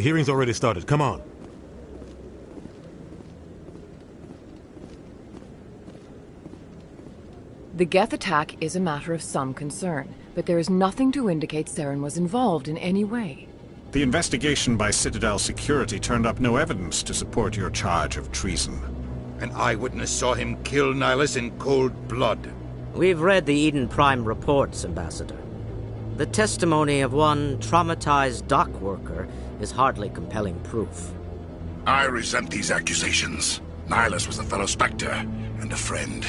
The hearing's already started. Come on. The Geth attack is a matter of some concern, but there is nothing to indicate Saren was involved in any way. The investigation by Citadel Security turned up no evidence to support your charge of treason. An eyewitness saw him kill Nihilus in cold blood. We've read the Eden Prime reports, Ambassador. The testimony of one traumatized dock worker is hardly compelling proof. I resent these accusations. Nihilus was a fellow Spectre and a friend.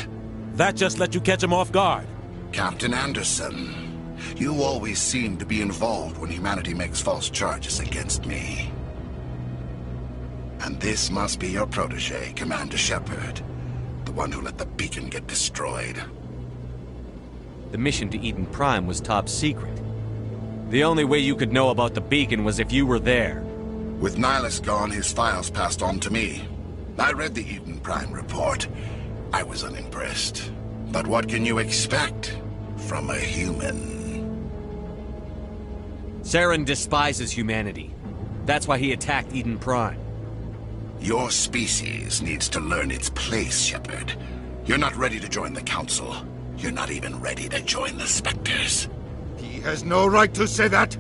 That just let you catch him off guard. Captain Anderson, you always seem to be involved when humanity makes false charges against me. And this must be your protege, Commander Shepard, the one who let the beacon get destroyed. The mission to Eden Prime was top secret. The only way you could know about the beacon was if you were there. With Nihilus gone, his files passed on to me. I read the Eden Prime report. I was unimpressed. But what can you expect from a human? Saren despises humanity. That's why he attacked Eden Prime. Your species needs to learn its place, Shepard. You're not ready to join the Council. You're not even ready to join the Spectres. He has no right to say that.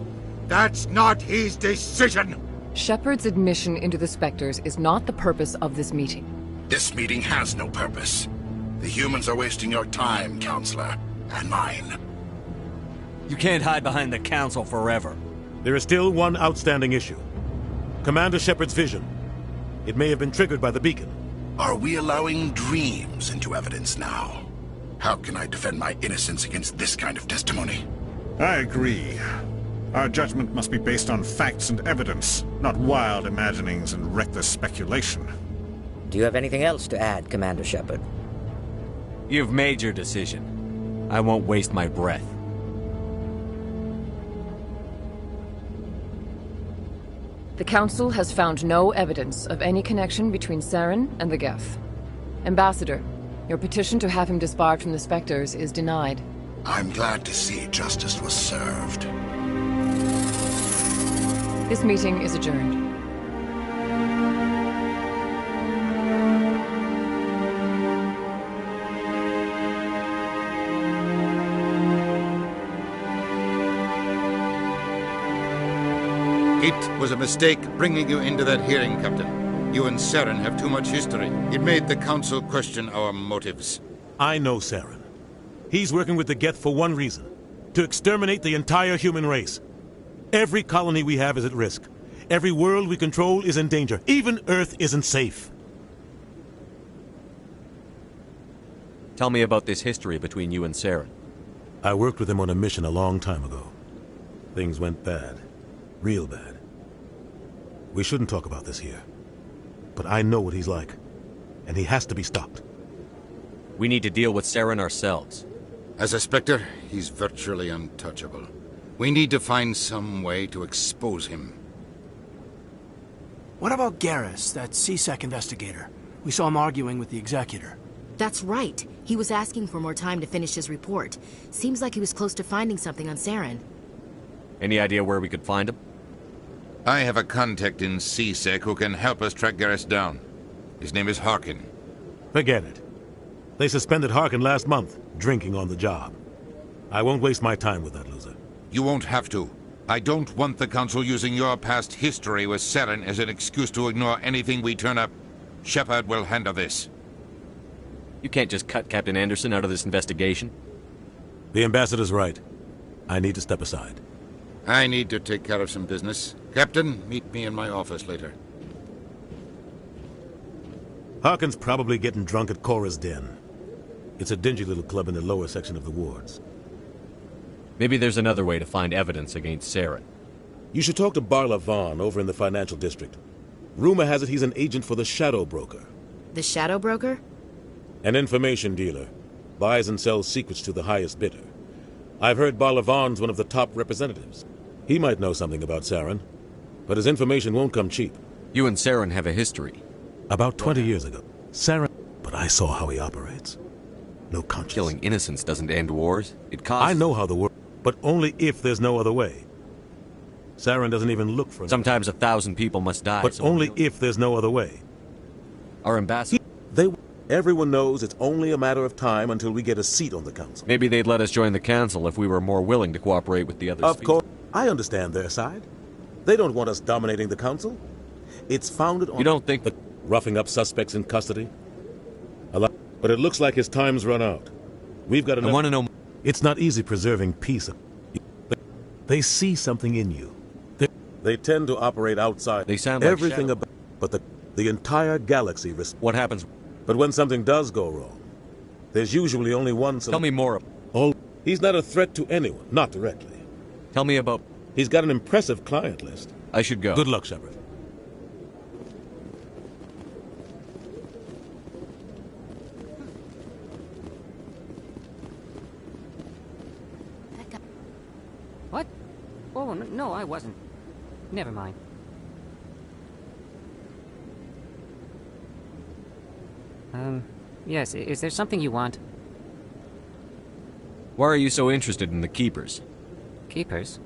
That's not his decision. Shepard's admission into the Spectres is not the purpose of this meeting. This meeting has no purpose. The humans are wasting your time, Counselor, and mine. You can't hide behind the Council forever. There is still one outstanding issue. Commander Shepard's vision. It may have been triggered by the beacon. Are we allowing dreams into evidence now? How can I defend my innocence against this kind of testimony? I agree. Our judgment must be based on facts and evidence, not wild imaginings and reckless speculation. Do you have anything else to add, Commander Shepard? You've made your decision. I won't waste my breath. The Council has found no evidence of any connection between Saren and the Geth. Ambassador, your petition to have him disbarred from the Spectres is denied. I'm glad to see justice was served. This meeting is adjourned. It was a mistake bringing you into that hearing, Captain. You and Saren have too much history. It made the Council question our motives. I know Saren. He's working with the Geth for one reason. To exterminate the entire human race. Every colony we have is at risk. Every world we control is in danger. Even Earth isn't safe. Tell me about this history between you and Saren. I worked with him on a mission a long time ago. Things went bad. Real bad. We shouldn't talk about this here. But I know what he's like. And he has to be stopped. We need to deal with Saren ourselves. As a Spectre, he's virtually untouchable. We need to find some way to expose him. What about Garrus, that CSEC investigator? We saw him arguing with the Executor. That's right. He was asking for more time to finish his report. Seems like he was close to finding something on Saren. Any idea where we could find him? I have a contact in CSEC who can help us track Garrus down. His name is Harkin. Forget it. They suspended Harkin last month, drinking on the job. I won't waste my time with that loser. You won't have to. I don't want the Council using your past history with Saren as an excuse to ignore anything we turn up. Shepard will handle this. You can't just cut Captain Anderson out of this investigation. The Ambassador's right. I need to step aside. I need to take care of some business. Captain, meet me in my office later. Harkin's probably getting drunk at Cora's Den. It's a dingy little club in the lower section of the wards. Maybe there's another way to find evidence against Saren. You should talk to Barla Vaughn over in the financial district. Rumor has it he's an agent for the Shadow Broker. The Shadow Broker? An information dealer. Buys and sells secrets to the highest bidder. I've heard Barla Vaughn's one of the top representatives. He might know something about Saren, but his information won't come cheap. You and Saren have a history. About 20 years ago. Saren... But I saw how he operates. No conscience. Killing innocents doesn't end wars. It costs... I know how the world... But only if there's no other way. Saren doesn't even look for them. Sometimes 1,000 people must die. But so only if there's no other way. Our ambassador... Everyone knows it's only a matter of time until we get a seat on the council. Maybe they'd let us join the council if we were more willing to cooperate with the others. Of course. I understand their side. They don't want us dominating the council. It's founded on... You don't think... roughing up suspects in custody? But it looks like his time's run out. We've got enough... I want to know... It's not easy preserving peace. They see something in you. They tend to operate outside. They sound like everything about... But the entire galaxy... What happens... But when something does go wrong, there's usually only one solution. Tell me more. He's not a threat to anyone, not directly. Tell me about... He's got an impressive client list. I should go. Good luck, Shepard. What? Oh, no, I wasn't. Never mind. Yes, is there something you want? Why are you so interested in the Keepers? Keepers?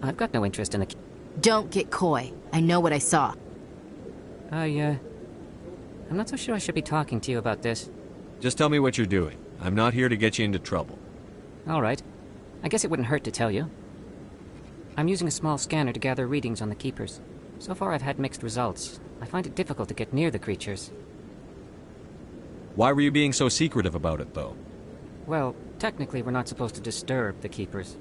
I've got no interest in the... Don't get coy. I know what I saw. I'm not so sure I should be talking to you about this. Just tell me what you're doing. I'm not here to get you into trouble. All right. I guess it wouldn't hurt to tell you. I'm using a small scanner to gather readings on the Keepers. So far I've had mixed results. I find it difficult to get near the creatures. Why were you being so secretive about it, though? Well, technically we're not supposed to disturb the Keepers.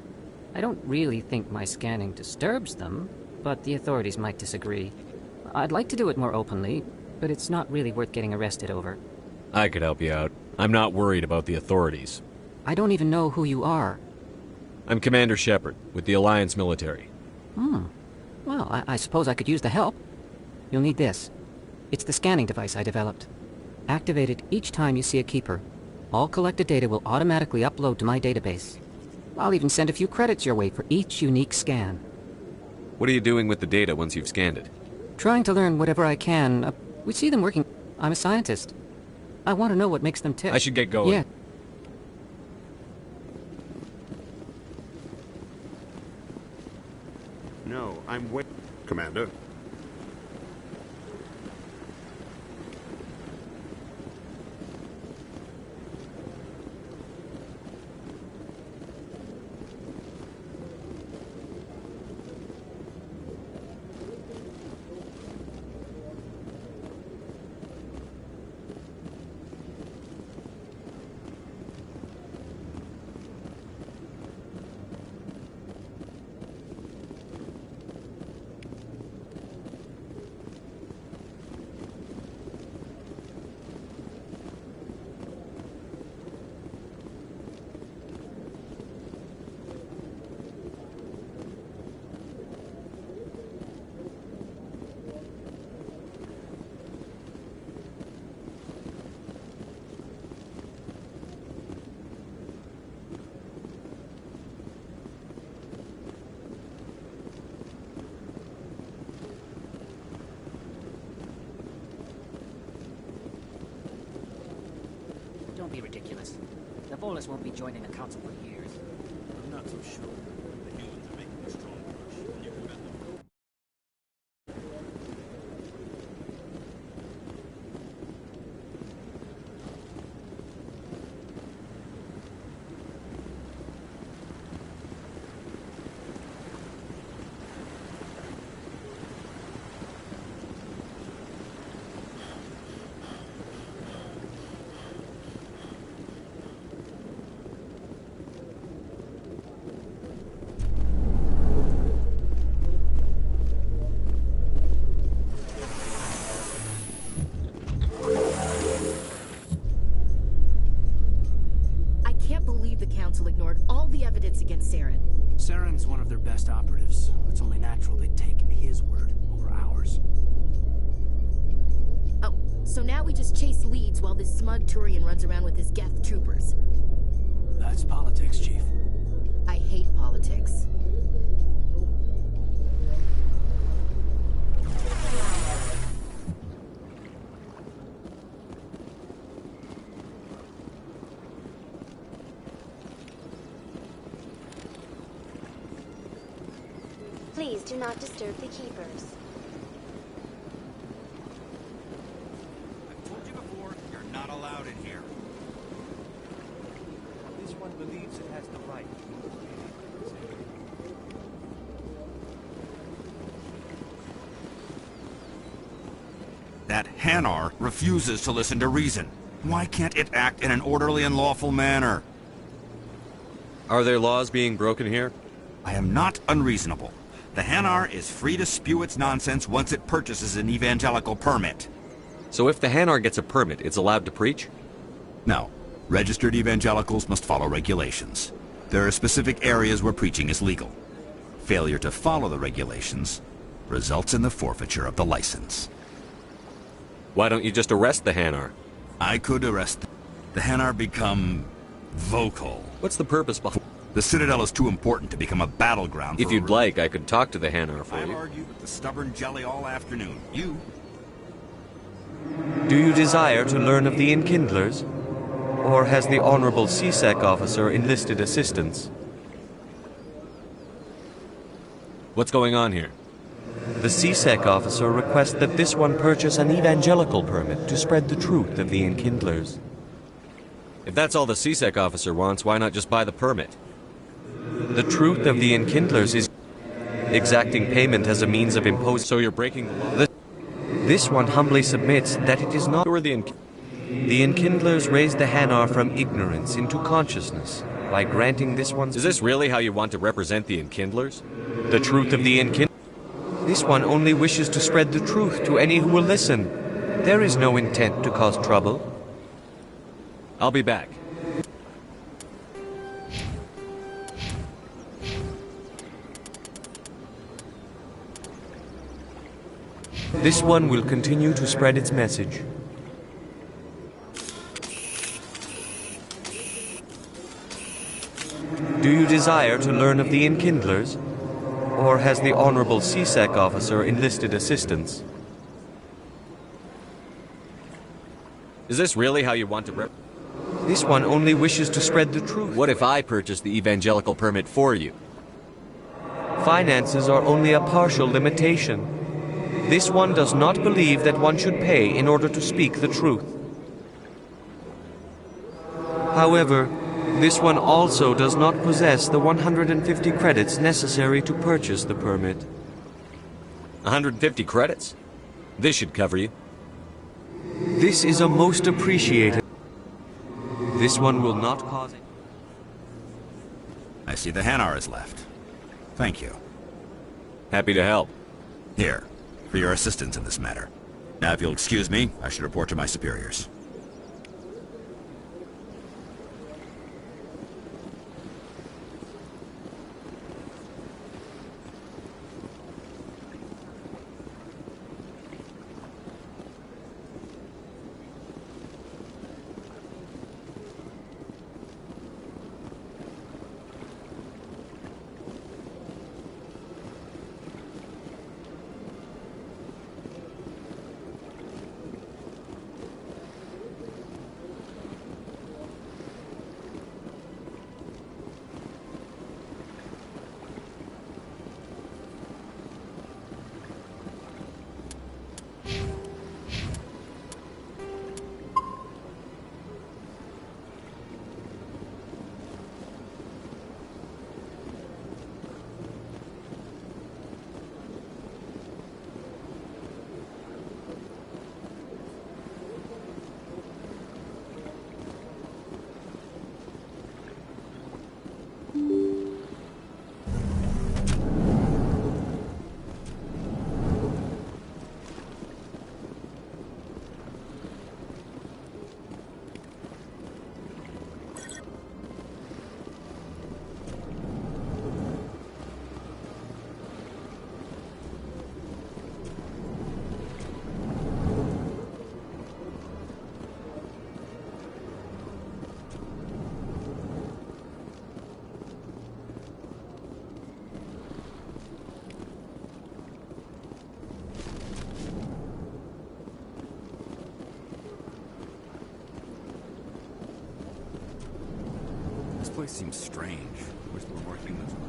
I don't really think my scanning disturbs them, but the authorities might disagree. I'd like to do it more openly, but it's not really worth getting arrested over. I could help you out. I'm not worried about the authorities. I don't even know who you are. I'm Commander Shepard, with the Alliance military. Well, I suppose I could use the help. You'll need this. It's the scanning device I developed. Activate it each time you see a Keeper. All collected data will automatically upload to my database. I'll even send a few credits your way for each unique scan. What are you doing with the data once you've scanned it? Trying to learn whatever I can. We see them working. I'm a scientist. I want to know what makes them tick. I should get going. Yeah. No, I'm waiting, Commander. Don't be ridiculous. The Volus won't be joining the Council for years. I'm not so sure. The humans are making a strong push. You prevent them. Ignored all the evidence against Saren. Saren's one of their best operatives. It's only natural they'd take his word over ours. Oh, so now we just chase leads while this smug Turian runs around with his Geth troopers. That's politics, Chief. I hate politics. Please do not disturb the keepers. I've told you before, you're not allowed in here. This one believes it has the right. That Hanar refuses to listen to reason. Why can't it act in an orderly and lawful manner? Are there laws being broken here? I am not unreasonable. The Hanar is free to spew its nonsense once it purchases an evangelical permit. So if the Hanar gets a permit, it's allowed to preach? No. Registered evangelicals must follow regulations. There are specific areas where preaching is legal. Failure to follow the regulations results in the forfeiture of the license. Why don't you just arrest the Hanar? I could arrest the Hanar become vocal. What's the purpose behind? The Citadel is too important to become a battleground. If you'd like, I could talk to the Hanar for I've you. argued with the stubborn jelly all afternoon. You? Do you desire to learn of the Enkindlers? Or has the Honorable CSEC officer enlisted assistance? What's going on here? The CSEC officer requests that this one purchase an evangelical permit to spread the truth of the Enkindlers. If that's all the CSEC officer wants, why not just buy the permit? The truth of the Enkindlers is exacting payment as a means of imposing. So you're breaking the law? This one humbly submits that it is not. Who are the Enkindlers raised the Hanar from ignorance into consciousness by granting this one's. Is this really how you want to represent the Enkindlers? The truth of the Enkindlers? This one only wishes to spread the truth to any who will listen. There is no intent to cause trouble. I'll be back. This one will continue to spread its message. Do you desire to learn of the Enkindlers? Or has the Honorable CSEC officer enlisted assistance? Is this really how you want to This one only wishes to spread the truth. What if I purchase the evangelical permit for you? Finances are only a partial limitation. This one does not believe that one should pay in order to speak the truth. However, this one also does not possess the 150 credits necessary to purchase the permit. 150 credits? This should cover you. This is a most appreciated. This one will not cause it. I see the Hanar is left. Thank you. Happy to help. Here, for your assistance in this matter. Now, if you'll excuse me, I should report to my superiors. This place seems strange. Wish there were more humans around.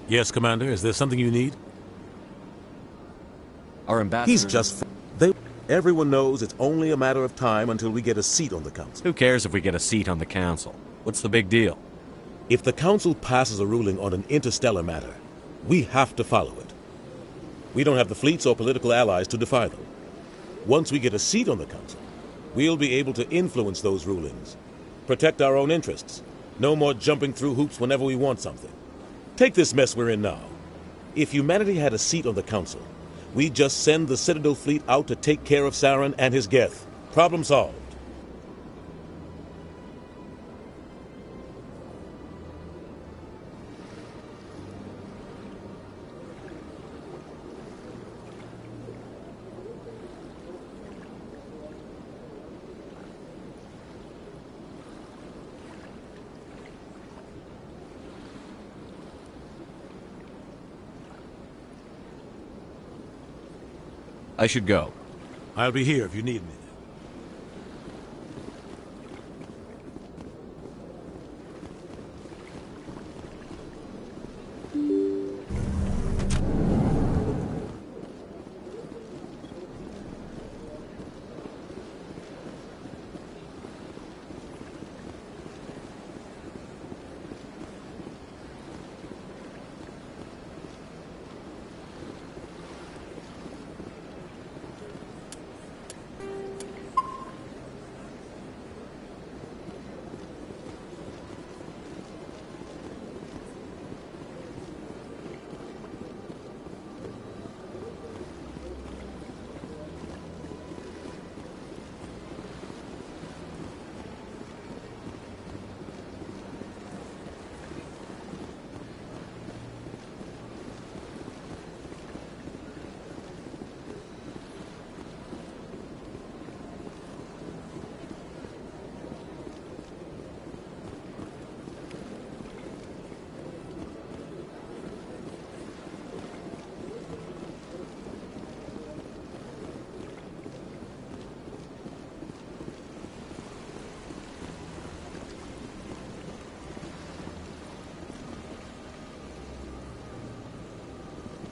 Yes, Commander. Is there something you need? Our ambassador... He's just... Everyone knows it's only a matter of time until we get a seat on the Council. Who cares if we get a seat on the Council? What's the big deal? If the Council passes a ruling on an interstellar matter, we have to follow it. We don't have the fleets or political allies to defy them. Once we get a seat on the Council, we'll be able to influence those rulings, protect our own interests. No more jumping through hoops whenever we want something. Take this mess we're in now. If humanity had a seat on the Council, we'd just send the Citadel fleet out to take care of Saren and his Geth. Problem solved. I should go. I'll be here if you need me.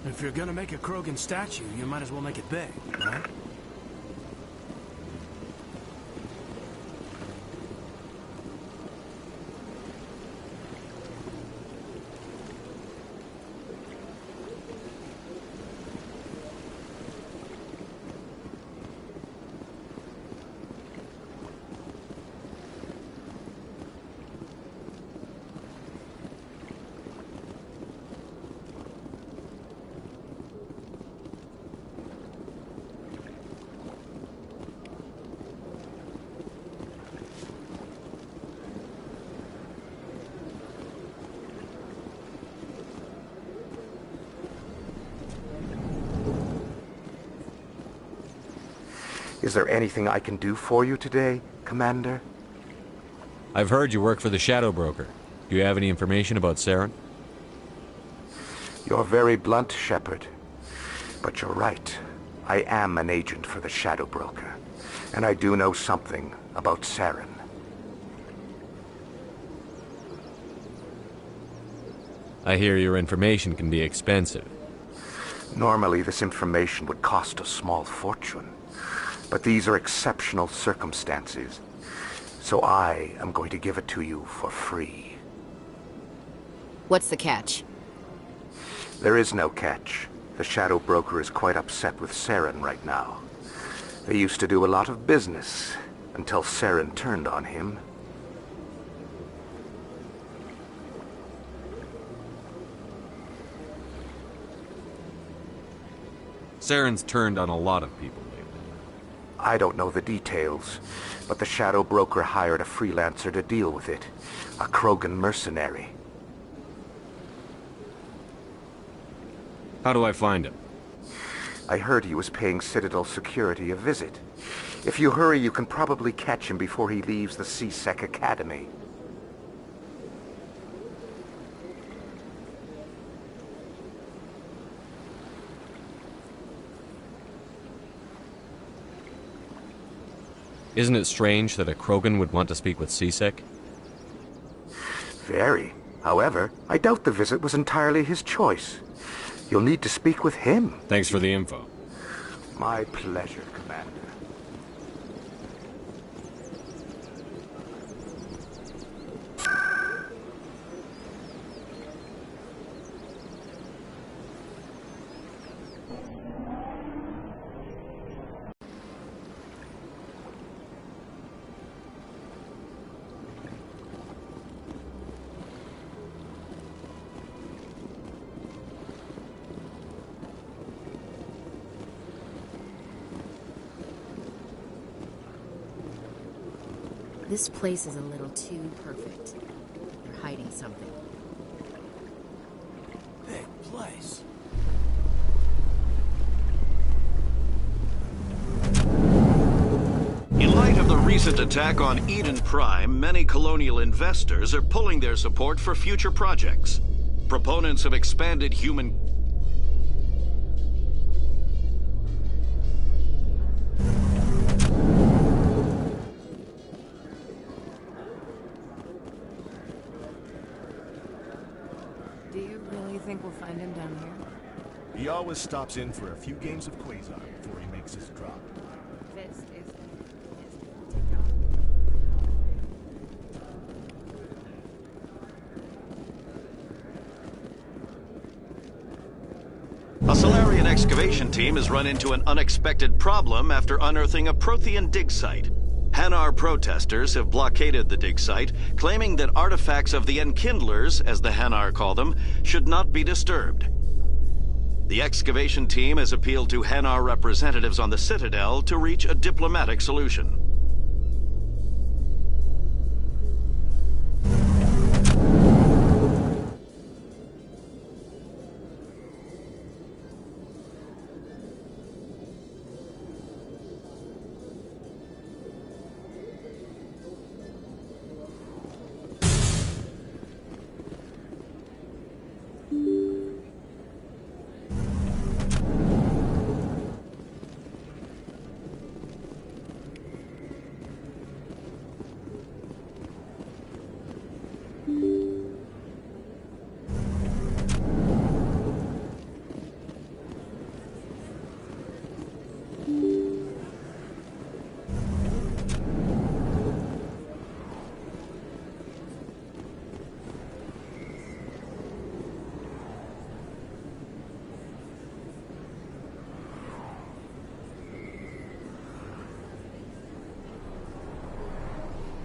If you're gonna make a Krogan statue, you might as well make it big, right? Is there anything I can do for you today, Commander? I've heard you work for the Shadow Broker. Do you have any information about Saren? You're very blunt, Shepard. But you're right. I am an agent for the Shadow Broker. And I do know something about Saren. I hear your information can be expensive. Normally, this information would cost a small fortune. But these are exceptional circumstances. So I am going to give it to you for free. What's the catch? There is no catch. The Shadow Broker is quite upset with Saren right now. They used to do a lot of business until Saren turned on him. Saren's turned on a lot of people lately. I don't know the details, but the Shadow Broker hired a freelancer to deal with it. A Krogan mercenary. How do I find him? I heard he was paying Citadel security a visit. If you hurry, you can probably catch him before he leaves the C-Sec Academy. Isn't it strange that a Krogan would want to speak with C-Sec? Very. However, I doubt the visit was entirely his choice. You'll need to speak with him. Thanks for the info. My pleasure, Commander. This place is a little too perfect. They're hiding something. Big place. In light of the recent attack on Eden Prime, many colonial investors are pulling their support for future projects. Proponents of expanded human... Do you really think we'll find him down here? He always stops in for a few games of Quasar before he makes his drop. This is... A Solarian excavation team has run into an unexpected problem after unearthing a Prothean dig site. Hanar protesters have blockaded the dig site, claiming that artifacts of the Enkindlers, as the Hanar call them, should not be disturbed. The excavation team has appealed to Hanar representatives on the Citadel to reach a diplomatic solution.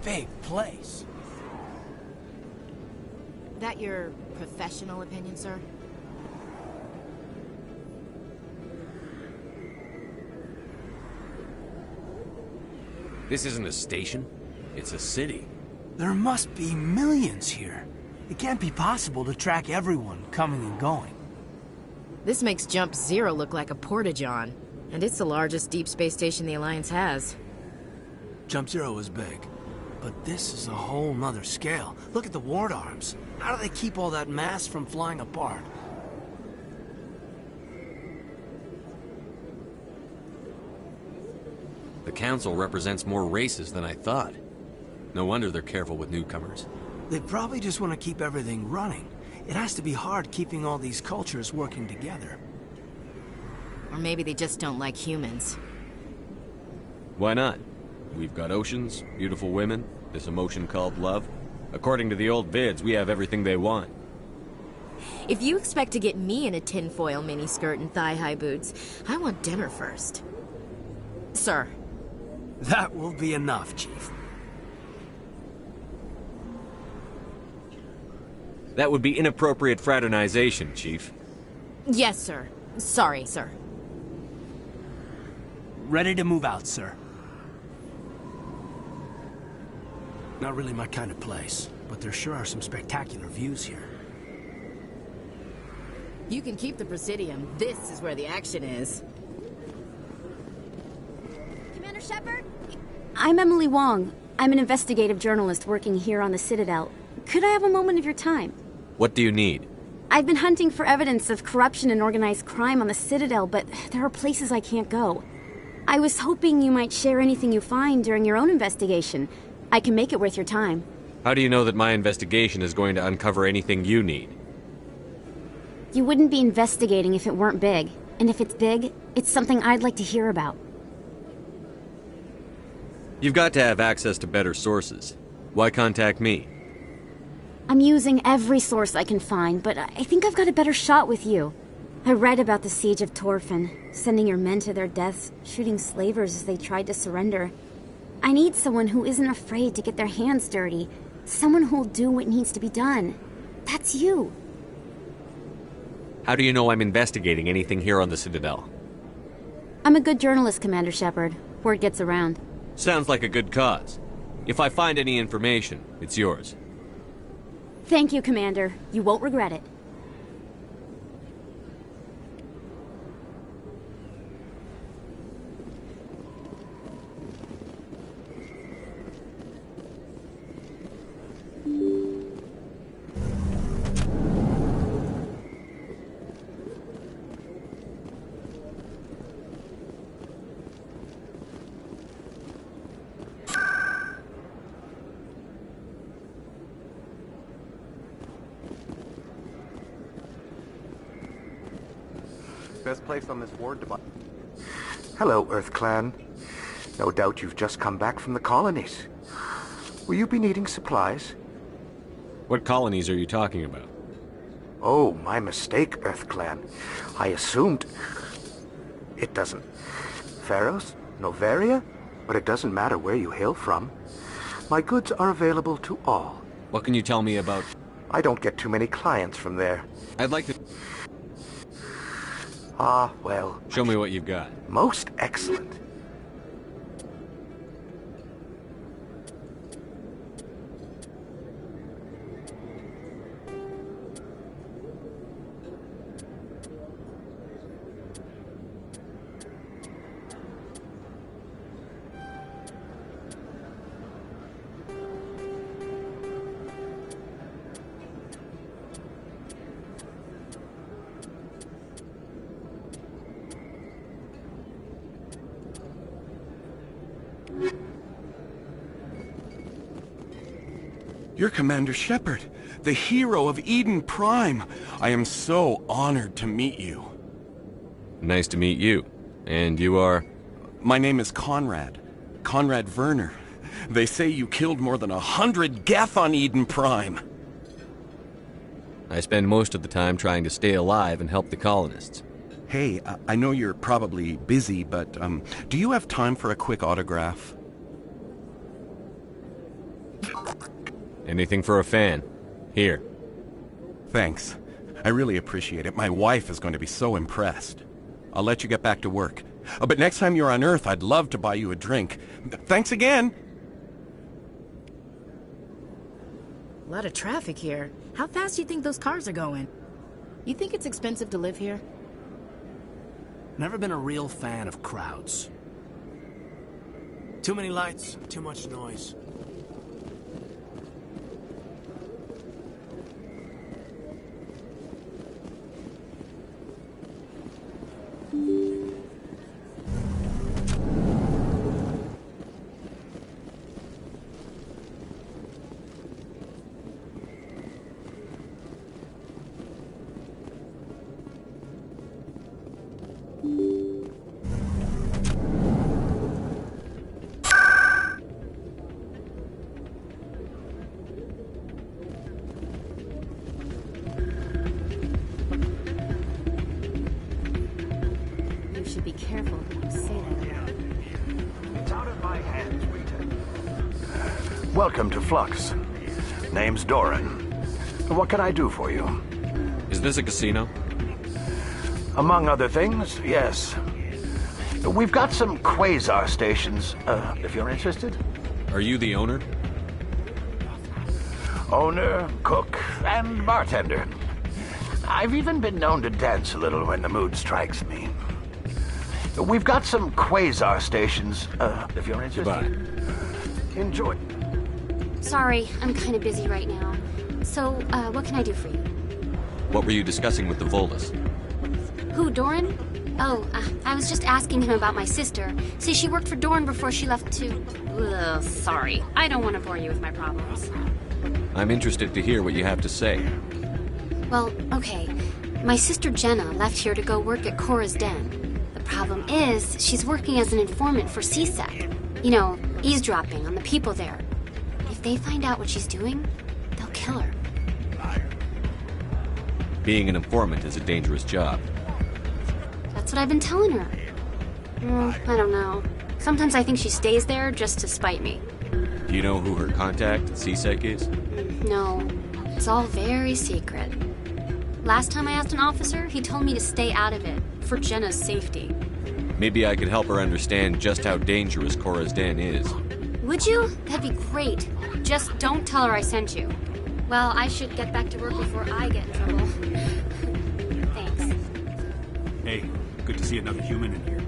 Big place. That your professional opinion, sir? This isn't a station. It's a city. There must be millions here. It can't be possible to track everyone coming and going. This makes Jump Zero look like a porta-john, and it's the largest deep space station the Alliance has. Jump Zero is big, but this is a whole nother scale. Look at the ward arms. How do they keep all that mass from flying apart? The Council represents more races than I thought. No wonder they're careful with newcomers. They probably just want to keep everything running. It has to be hard keeping all these cultures working together. Or maybe they just don't like humans. Why not? We've got oceans, beautiful women, this emotion called love. According to the old vids, we have everything they want. If you expect to get me in a tinfoil miniskirt and thigh-high boots, I want dinner first. Sir. That will be enough, Chief. That would be inappropriate fraternization, Chief. Yes, sir. Sorry, sir. Ready to move out, sir. Not really my kind of place, but there sure are some spectacular views here. You can keep the Presidium. This is where the action is. Commander Shepard? I'm Emily Wong. I'm an investigative journalist working here on the Citadel. Could I have a moment of your time? What do you need? I've been hunting for evidence of corruption and organized crime on the Citadel, but there are places I can't go. I was hoping you might share anything you find during your own investigation. I can make it worth your time. How do you know that my investigation is going to uncover anything you need? You wouldn't be investigating if it weren't big. And if it's big, it's something I'd like to hear about. You've got to have access to better sources. Why contact me? I'm using every source I can find, but I think I've got a better shot with you. I read about the siege of Torfin, sending your men to their deaths, shooting slavers as they tried to surrender. I need someone who isn't afraid to get their hands dirty. Someone who'll do what needs to be done. That's you. How do you know I'm investigating anything here on the Citadel? I'm a good journalist, Commander Shepard. Word gets around. Sounds like a good cause. If I find any information, it's yours. Thank you, Commander. You won't regret it. Best place on this ward to buy. Hello, Earth Clan. No doubt you've just come back from the colonies. Will you be needing supplies? What colonies are you talking about? Oh, my mistake, Earth Clan. I assumed... It doesn't... Pharos? Novaria? But it doesn't matter where you hail from. My goods are available to all. What can you tell me about... I don't get too many clients from there. I'd like to... Ah, well... Show me what you've got. Most excellent. You're Commander Shepard, the hero of Eden Prime. I am so honored to meet you. Nice to meet you. And you are? My name is Conrad. Conrad Werner. They say you killed more than 100 Geth on Eden Prime. I spend most of the time trying to stay alive and help the colonists. Hey, I know you're probably busy, but do you have time for a quick autograph? Anything for a fan. Here. Thanks. I really appreciate it. My wife is going to be so impressed. I'll let you get back to work. But next time you're on Earth, I'd love to buy you a drink. Thanks again! A lot of traffic here. How fast do you think those cars are going? You think it's expensive to live here? Never been a real fan of crowds. Too many lights, too much noise. Welcome to Flux. Name's Doran. What can I do for you? Is this a casino? Among other things, yes. We've got some quasar stations, if you're interested. Are you the owner? Owner, cook, and bartender. I've even been known to dance a little when the mood strikes me. We've got some quasar stations, if you're interested. Goodbye. Enjoy. Sorry, I'm kind of busy right now. So, what can I do for you? What were you discussing with the Volus? Who, Doran? Oh, I was just asking him about my sister. See, she worked for Doran before she left to... Ugh, sorry. I don't want to bore you with my problems. I'm interested to hear what you have to say. Well, okay. My sister Jenna left here to go work at Cora's Den. The problem is, she's working as an informant for CSEC. You know, eavesdropping on the people there. If they find out what she's doing, they'll kill her. Being an informant is a dangerous job. That's what I've been telling her. I don't know. Sometimes I think she stays there just to spite me. Do you know who her contact at CSEC is? No, it's all very secret. Last time I asked an officer, he told me to stay out of it, for Jenna's safety. Maybe I could help her understand just how dangerous Cora's Den is. Would you? That'd be great. Just don't tell her I sent you. Well, I should get back to work before I get in trouble. Thanks. Hey, good to see another human in here.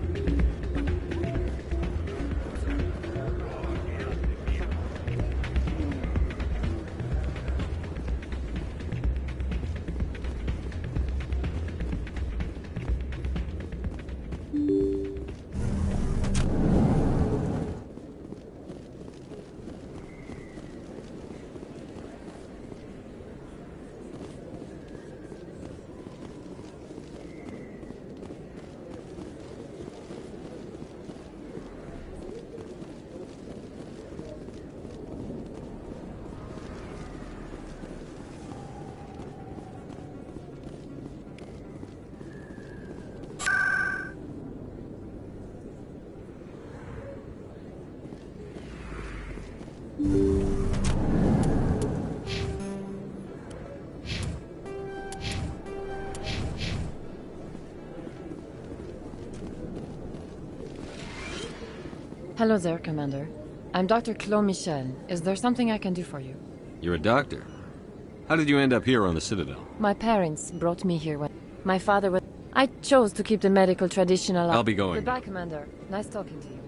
Hello there, Commander. I'm Dr. Claude Michel. Is there something I can do for you? You're a doctor. How did you end up here on the Citadel? My parents brought me here when my father was... I chose to keep the medical tradition alive. I'll be going. Goodbye, Commander. Nice talking to you.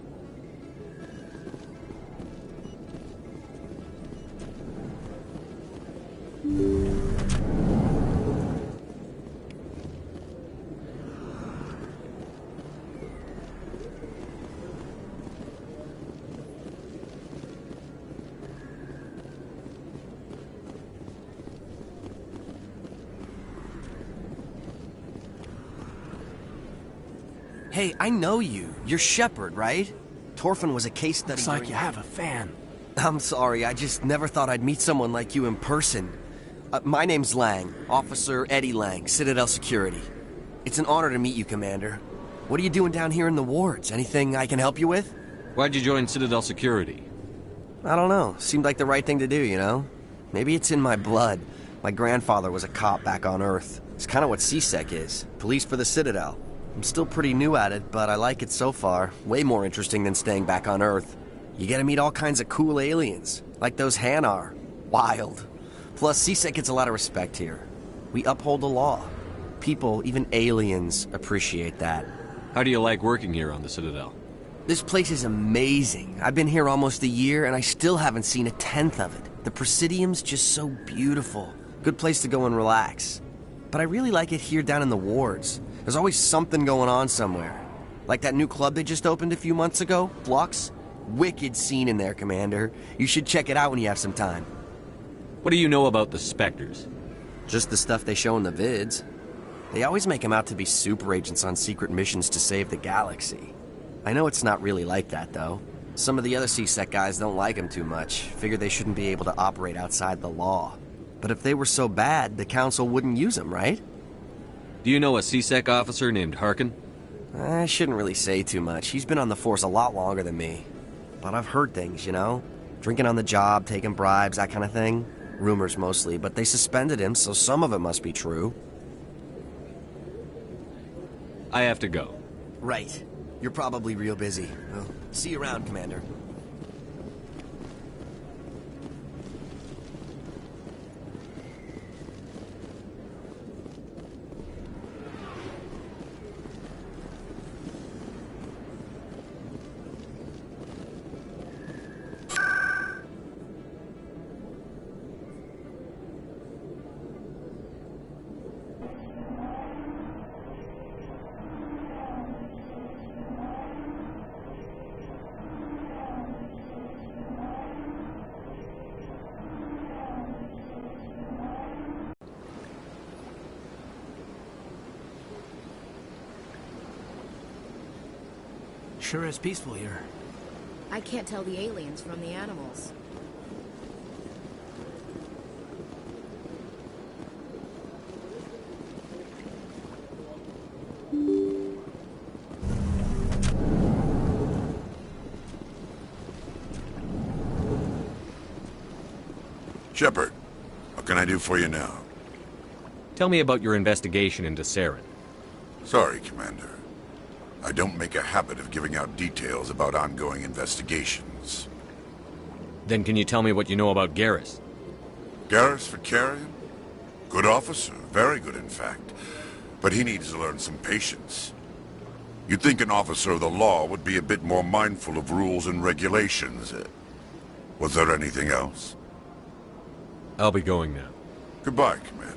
Hey, I know you. You're Shepard, right? Torfin was a case study. Looks like you have a fan. I'm sorry, I just never thought I'd meet someone like you in person. My name's Lang, Officer Eddie Lang, Citadel Security. It's an honor to meet you, Commander. What are you doing down here in the wards? Anything I can help you with? Why'd you join Citadel Security? I don't know. Seemed like the right thing to do, you know? Maybe it's in my blood. My grandfather was a cop back on Earth. It's kind of what CSEC is. Police for the Citadel. I'm still pretty new at it, but I like it so far. Way more interesting than staying back on Earth. You get to meet all kinds of cool aliens, like those Hanar. Wild. Plus, CSEC gets a lot of respect here. We uphold the law. People, even aliens, appreciate that. How do you like working here on the Citadel? This place is amazing. I've been here almost a year, and I still haven't seen a tenth of it. The Presidium's just so beautiful. Good place to go and relax. But I really like it here down in the wards. There's always something going on somewhere. Like that new club they just opened a few months ago, Flux. Wicked scene in there, Commander. You should check it out when you have some time. What do you know about the Spectres? Just the stuff they show in the vids. They always make them out to be super agents on secret missions to save the galaxy. I know it's not really like that, though. Some of the other CSEC guys don't like them too much. Figure they shouldn't be able to operate outside the law. But if they were so bad, the Council wouldn't use them, right? Do you know a CSEC officer named Harkin? I shouldn't really say too much. He's been on the force a lot longer than me. But I've heard things, you know? Drinking on the job, taking bribes, that kind of thing. Rumors mostly, but they suspended him, so some of it must be true. I have to go. Right. You're probably real busy. Well, see you around, Commander. Sure is peaceful here. I can't tell the aliens from the animals. Shepard, what can I do for you now? Tell me about your investigation into Saren. Sorry, Commander. I don't make a habit of giving out details about ongoing investigations. Then can you tell me what you know about Garrus? Garrus Vakarian? Good officer, very good in fact. But he needs to learn some patience. You'd think an officer of the law would be a bit more mindful of rules and regulations. Was there anything else? I'll be going now. Goodbye, Commander.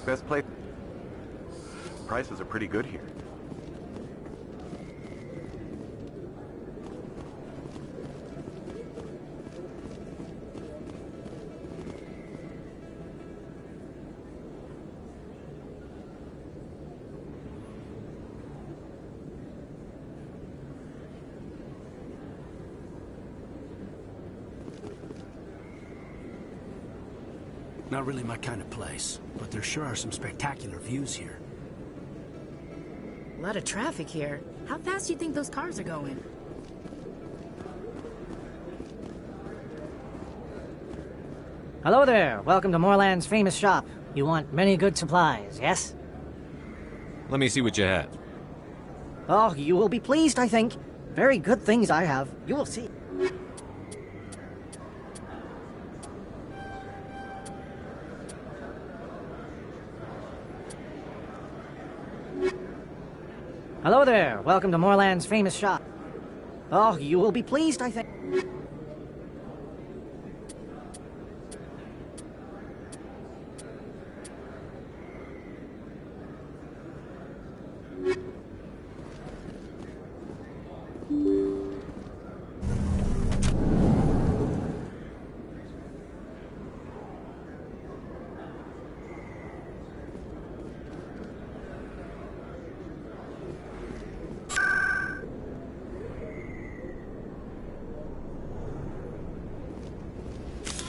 Best place. Prices are pretty good here. Not really my kind of place, but there sure are some spectacular views here. A lot of traffic here. How fast do you think those cars are going? Hello there. Welcome to Moorland's famous shop. You want many good supplies, yes? Let me see what you have. Oh, you will be pleased, I think. Very good things I have. You will see. Hello there. Welcome to Moorland's famous shop. Oh, you will be pleased, I think.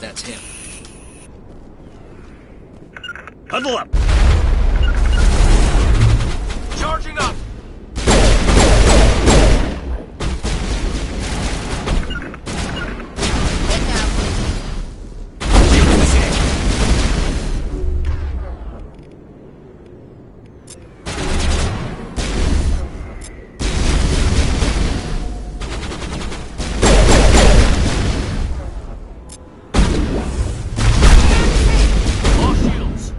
That's him. Huddle up! Charging up! All shields!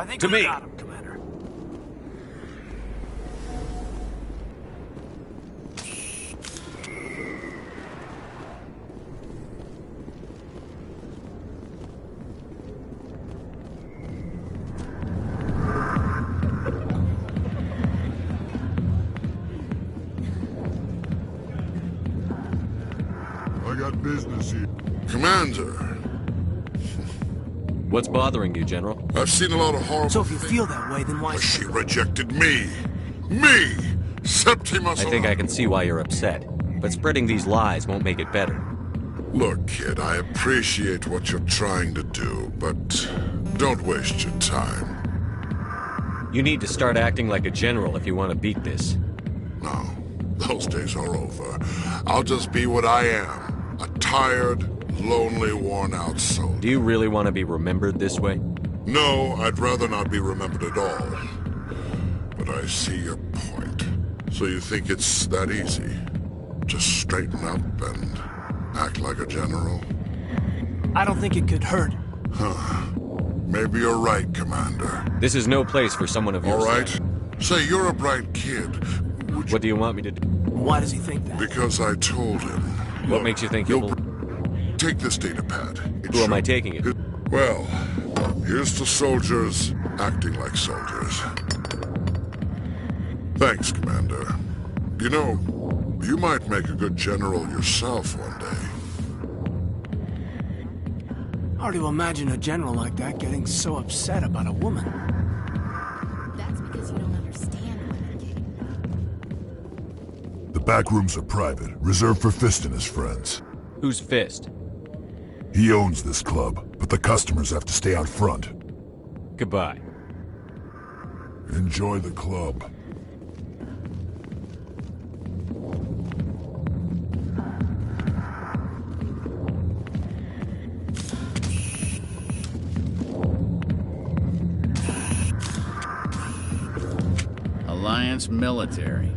I think To we me. got him, Commander. I got business here. Commander, What's bothering you, General? I've seen a lot of horrible So if you feel that way, then why... She rejected me! Me! Septimus! I think I can see why you're upset. But spreading these lies won't make it better. Look, kid, I appreciate what you're trying to do, but don't waste your time. You need to start acting like a general if you want to beat this. No, those days are over. I'll just be what I am. A tired, lonely, worn-out soul. Do you really want to be remembered this way? No, I'd rather not be remembered at all. But I see your point. So you think it's that easy? Just straighten up and act like a general? I don't think it could hurt. Huh. Maybe you're right, Commander. This is no place for someone of your All right. size. Say you're a bright kid. What do you want me to do? Why does he think that? Because I told him. What makes you think you'll... Take this data pad. Who am I taking it? Well, here's to soldiers acting like soldiers. Thanks, Commander. You know, you might make a good general yourself one day. Hard to imagine a general like that getting so upset about a woman. That's because you don't understand women, Kate. The back rooms are private, reserved for Fist and his friends. Who's Fist? He owns this club, but the customers have to stay out front. Goodbye. Enjoy the club. Alliance military.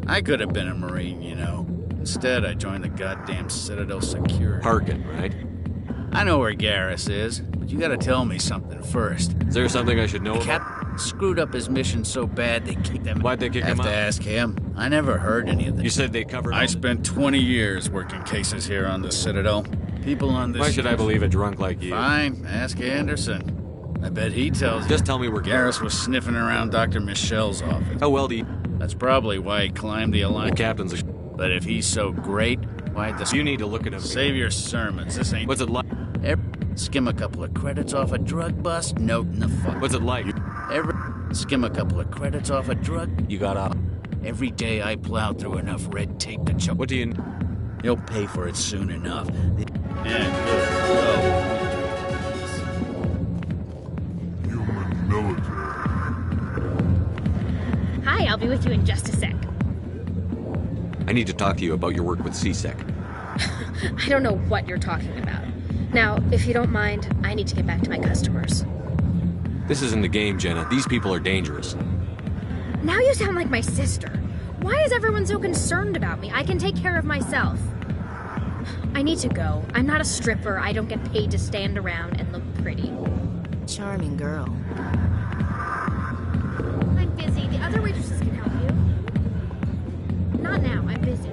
I could have been a Marine, you know. Instead, I joined the goddamn Citadel Security. Harkin, right? I know where Garrus is, but you gotta tell me something first. Is there something I should know The about? Captain screwed up his mission so bad they kicked him. Why'd they kick him Have out? to ask him. I never heard any of this. You said they covered I spent 20 years working cases here on the Citadel. People on this... Why should I believe a drunk like you? Fine, ask Anderson. I bet he tells you. Just tell me where Garrus was sniffing around Dr. Michelle's office. How well do you... That's probably why he climbed the Alliance. The captain's a... But if he's so great, why'd the... You need to look at him. Save your sermons. This ain't... What's it like? Skim a couple of credits off a drug bust, note in the fuck. What's it like? Skim a couple of credits off a drug... You got off. Every day I plowed through enough red tape to choke. What do you... He'll pay for it soon enough. Yeah, good. Human military. Hi, I'll be with you in just a sec. I need to talk to you about your work with CSEC. I don't know what you're talking about. Now, if you don't mind, I need to get back to my customers. This isn't a game, Jenna. These people are dangerous. Now you sound like my sister. Why is everyone so concerned about me? I can take care of myself. I need to go. I'm not a stripper. I don't get paid to stand around and look pretty. Charming girl. I'm busy. The other waitresses can help you. Not now. I'm busy.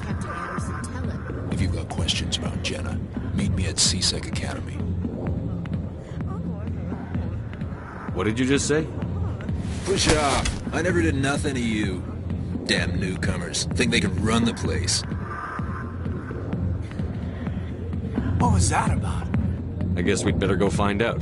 Captain Anderson, tell him. If you've got questions about Jenna, meet me at CSEC Academy. What did you just say? Push off. I never did nothing to you. Damn newcomers. Think they can run the place. What was that about? I guess we'd better go find out.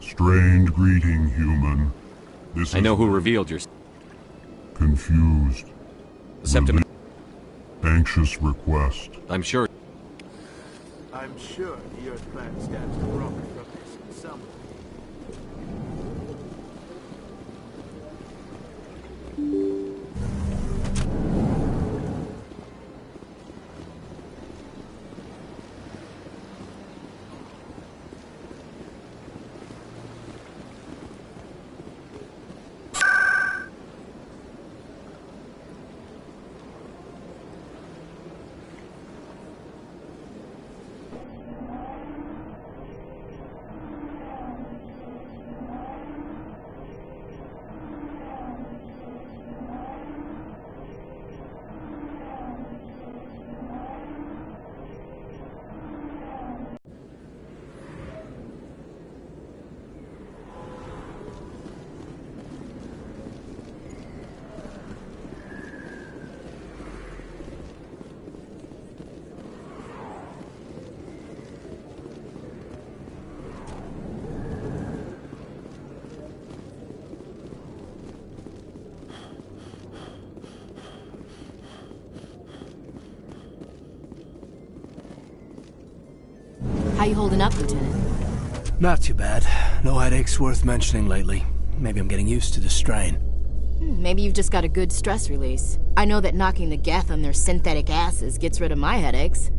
Strange greeting, human. I know who revealed your... Confused. Septim... Anxious request. I'm sure... I'm sure the Earth plan stands to profit from this in some way. How you holding up, Lieutenant? Not too bad. No headaches worth mentioning lately. Maybe I'm getting used to the strain. Maybe you've just got a good stress release. I know that knocking the Geth on their synthetic asses gets rid of my headaches.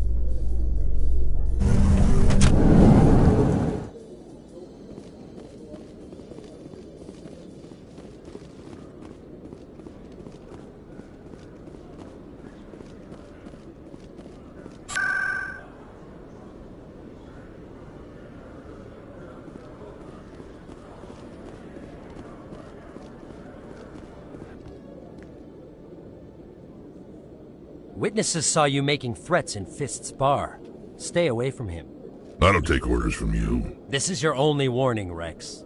Witnesses saw you making threats in Fist's bar. Stay away from him. I don't take orders from you. This is your only warning, Rex.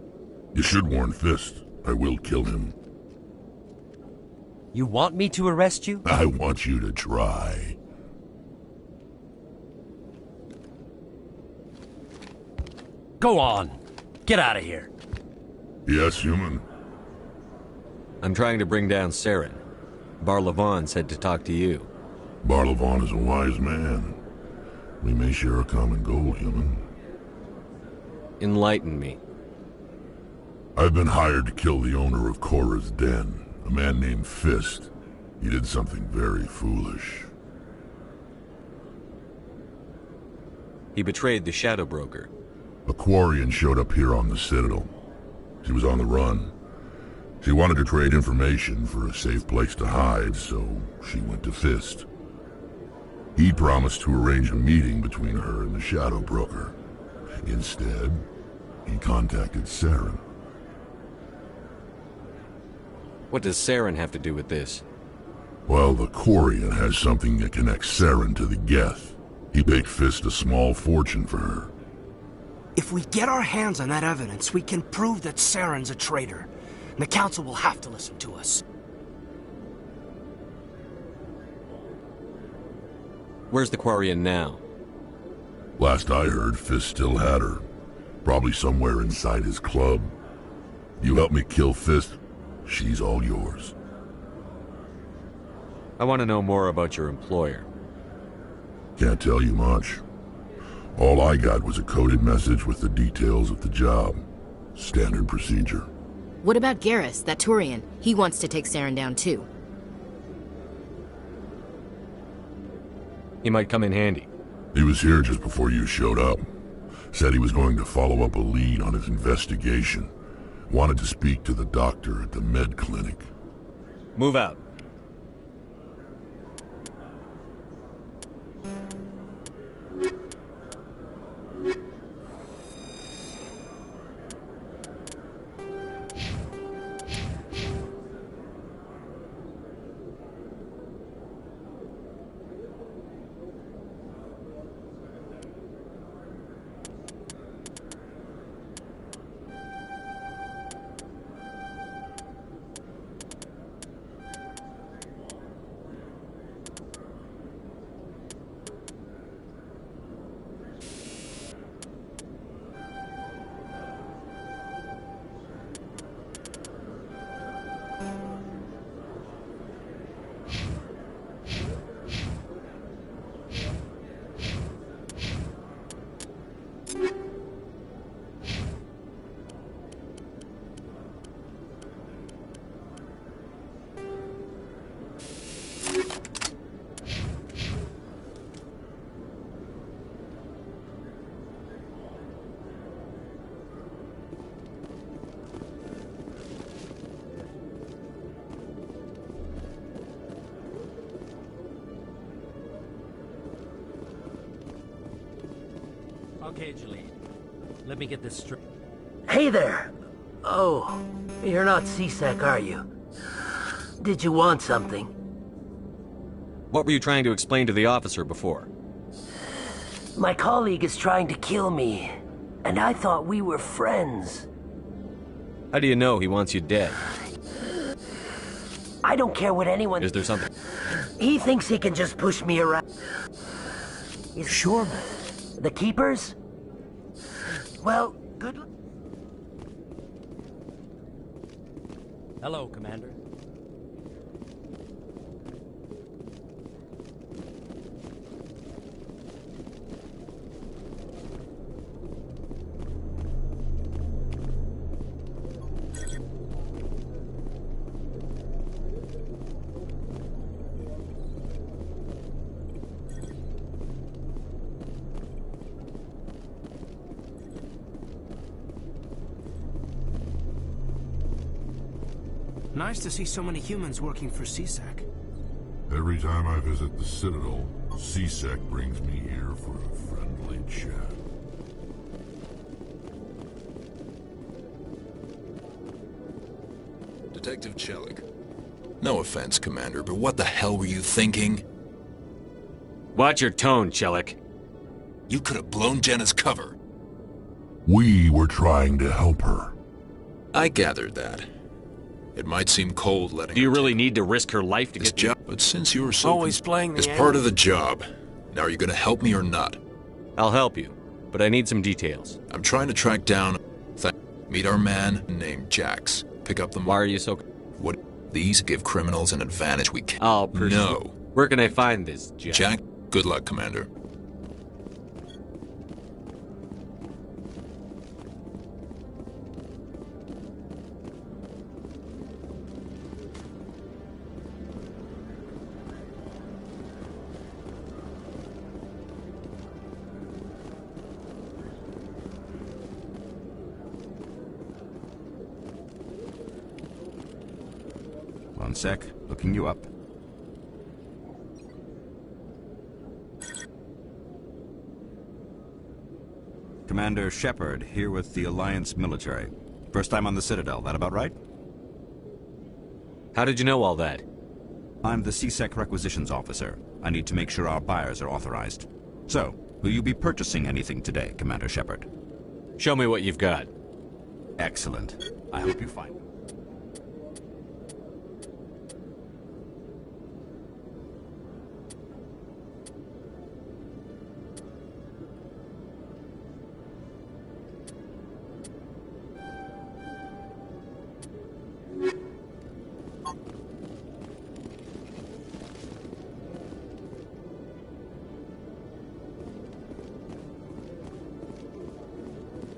You should warn Fist. I will kill him. You want me to arrest you? I want you to try. Go on. Get out of here. Yes, human. I'm trying to bring down Saren. Bar-Levon said to talk to you. Bar-Levon is a wise man. We may share a common goal, human. Enlighten me. I've been hired to kill the owner of Korra's Den, a man named Fist. He did something very foolish. He betrayed the Shadow Broker. A Quarian showed up here on the Citadel. She was on the run. She wanted to trade information for a safe place to hide, so she went to Fist. He promised to arrange a meeting between her and the Shadow Broker. Instead, he contacted Saren. What does Saren have to do with this? Well, the Quarian has something that connects Saren to the Geth. He paid Fist a small fortune for her. If we get our hands on that evidence, we can prove that Saren's a traitor. And the Council will have to listen to us. Where's the Quarian now? Last I heard, Fist still had her. Probably somewhere inside his club. You help me kill Fist, she's all yours. I want to know more about your employer. Can't tell you much. All I got was a coded message with the details of the job. Standard procedure. What about Garrus, that Turian? He wants to take Saren down too. He might come in handy. He was here just before you showed up. Said he was going to follow up a lead on his investigation. Wanted to speak to the doctor at the med clinic. Move out. Okay, Jalene. Let me get this straight. Hey there! Oh, you're not C-Sec, are you? Did you want something? What were you trying to explain to the officer before? My colleague is trying to kill me, and I thought we were friends. How do you know he wants you dead? I don't care what anyone... Is there something? He thinks he can just push me around. Sure. The Keepers? Well, good luck. Hello, Commander. Nice to see so many humans working for C-Sec. Every time I visit the Citadel, C-Sec brings me here for a friendly chat. Detective Chelik. No offense, Commander, but what the hell were you thinking? Watch your tone, Chelik. You could have blown Jenna's cover. We were trying to help her. I gathered that. It might seem cold letting Do you really need to risk her life to this get... job? But since you're so... Always playing the It's part of the job. Now, are you gonna help me or not? I'll help you, but I need some details. I'm trying to track down... Meet our man named Jax. Pick up the... Why are you so... What? These give criminals an advantage we can't... I'll pursue. No. Where can I find this, Jack? Jack, good luck, Commander. One sec, looking you up. Commander Shepard, here with the Alliance military. First time on the Citadel, that about right? How did you know all that? I'm the CSEC requisitions officer. I need to make sure our buyers are authorized. So, will you be purchasing anything today, Commander Shepard? Show me what you've got. Excellent. I hope you find...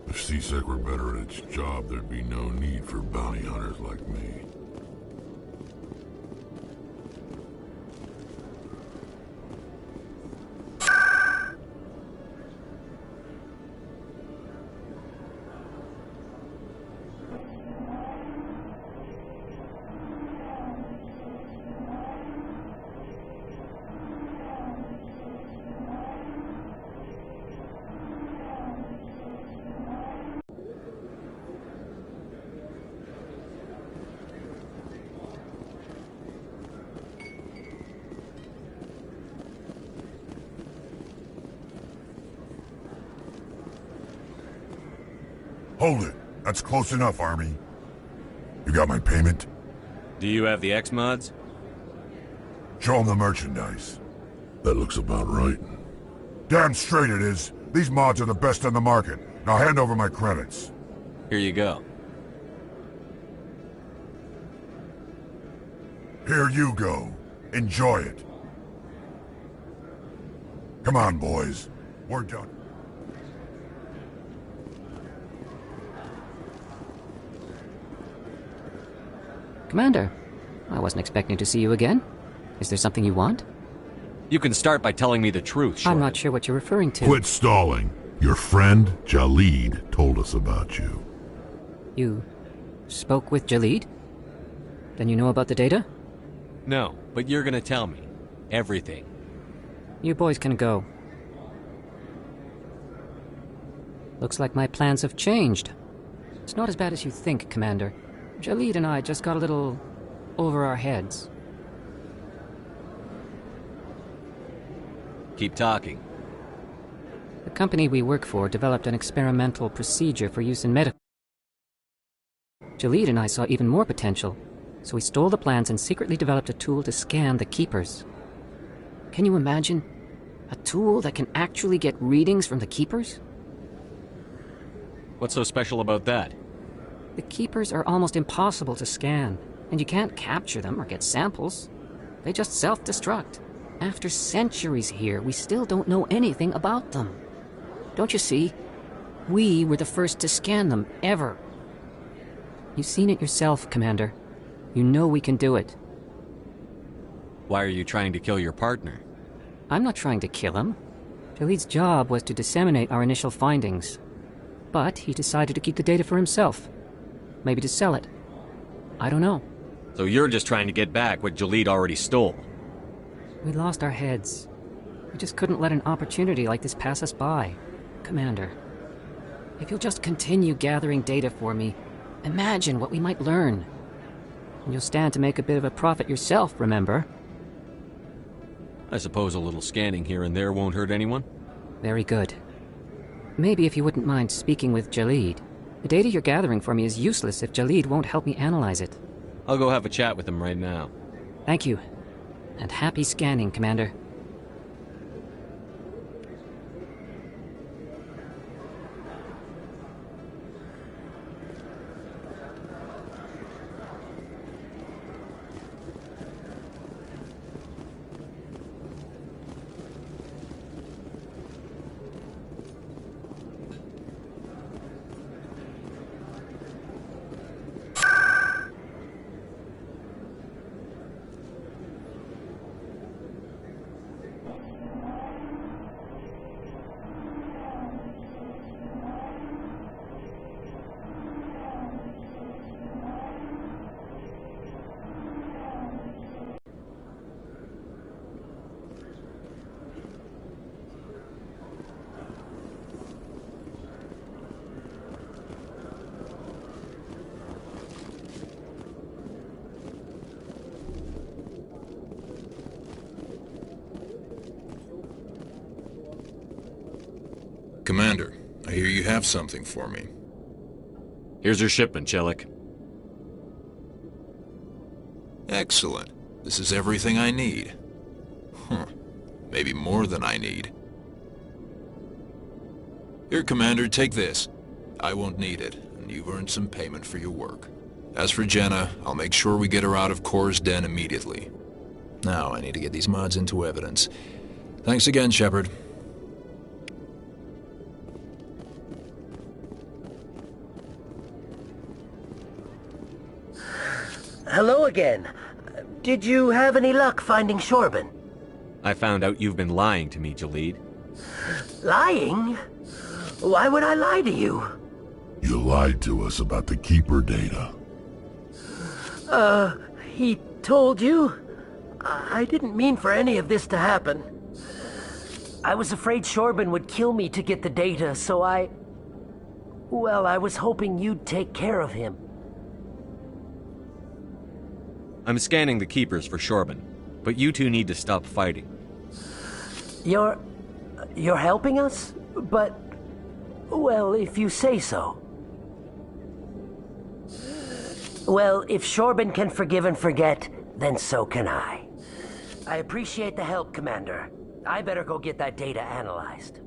If CSEC were better at its job, there'd be no need for bounty hunters like me. Hold it. That's close enough, Army. You got my payment? Do you have the X-Mods? Show them the merchandise. That looks about right. Damn straight it is. These mods are the best on the market. Now hand over my credits. Here you go. Here you go. Enjoy it. Come on, boys. We're done. Commander, I wasn't expecting to see you again. Is there something you want? You can start by telling me the truth, Short. I'm not sure what you're referring to. Quit stalling. Your friend, Jalid, told us about you. You spoke with Jalid? Then you know about the data? No, but you're gonna tell me. Everything. You boys can go. Looks like my plans have changed. It's not as bad as you think, Commander. Jalid and I just got a little over our heads. Keep talking. The company we work for developed an experimental procedure for use in medical. Jalid and I saw even more potential, so we stole the plans and secretly developed a tool to scan the Keepers. Can you imagine? A tool that can actually get readings from the Keepers? What's so special about that? The Keepers are almost impossible to scan, and you can't capture them or get samples. They just self-destruct. After centuries here, we still don't know anything about them. Don't you see? We were the first to scan them, ever. You've seen it yourself, Commander. You know we can do it. Why are you trying to kill your partner? I'm not trying to kill him. Jalid's job was to disseminate our initial findings. But he decided to keep the data for himself. Maybe to sell it. I don't know. So you're just trying to get back what Jalid already stole? We lost our heads. We just couldn't let an opportunity like this pass us by. Commander, if you'll just continue gathering data for me, imagine what we might learn. And you'll stand to make a bit of a profit yourself, remember? I suppose a little scanning here and there won't hurt anyone? Very good. Maybe if you wouldn't mind speaking with Jalid. The data you're gathering for me is useless if Jalid won't help me analyze it. I'll go have a chat with him right now. Thank you. And happy scanning, Commander. Commander. I hear you have something for me. Here's your shipment, Chelik. Excellent. This is everything I need. Maybe more than I need. Here, Commander, take this. I won't need it, and you've earned some payment for your work. As for Jenna, I'll make sure we get her out of Core's den immediately. Now, I need to get these mods into evidence. Thanks again, Shepard. Hello again. Did you have any luck finding Shorban? I found out you've been lying to me, Jalid. Lying? Why would I lie to you? You lied to us about the Keeper data. He told you? I didn't mean for any of this to happen. I was afraid Shorban would kill me to get the data, so well, I was hoping you'd take care of him. I'm scanning the Keepers for Shorban, but you two need to stop fighting. You're helping us? But, well, if you say so. Well, if Shorban can forgive and forget, then so can I. I appreciate the help, Commander. I better go get that data analyzed.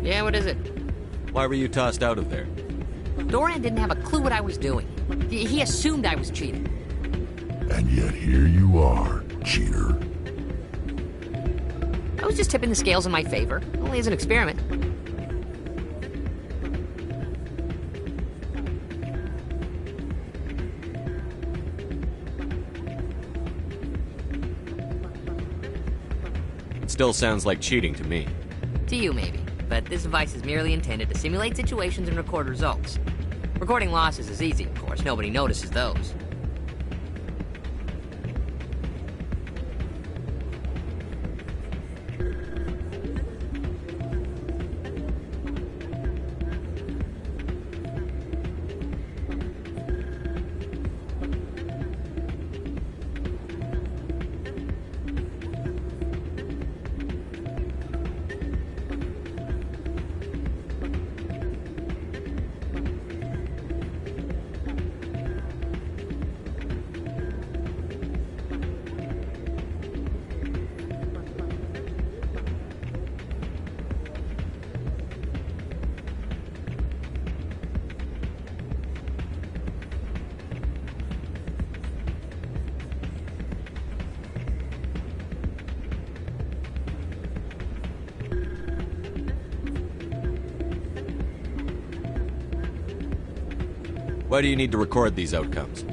Yeah, what is it? Why were you tossed out of there? Doran didn't have a clue what I was doing. He assumed I was cheating. And yet here you are, cheater. I was just tipping the scales in my favor, only as an experiment. still sounds like cheating to me. To you, maybe. But this device is merely intended to simulate situations and record results. Recording losses is easy, of course. Nobody notices those. Why do you need to record these outcomes?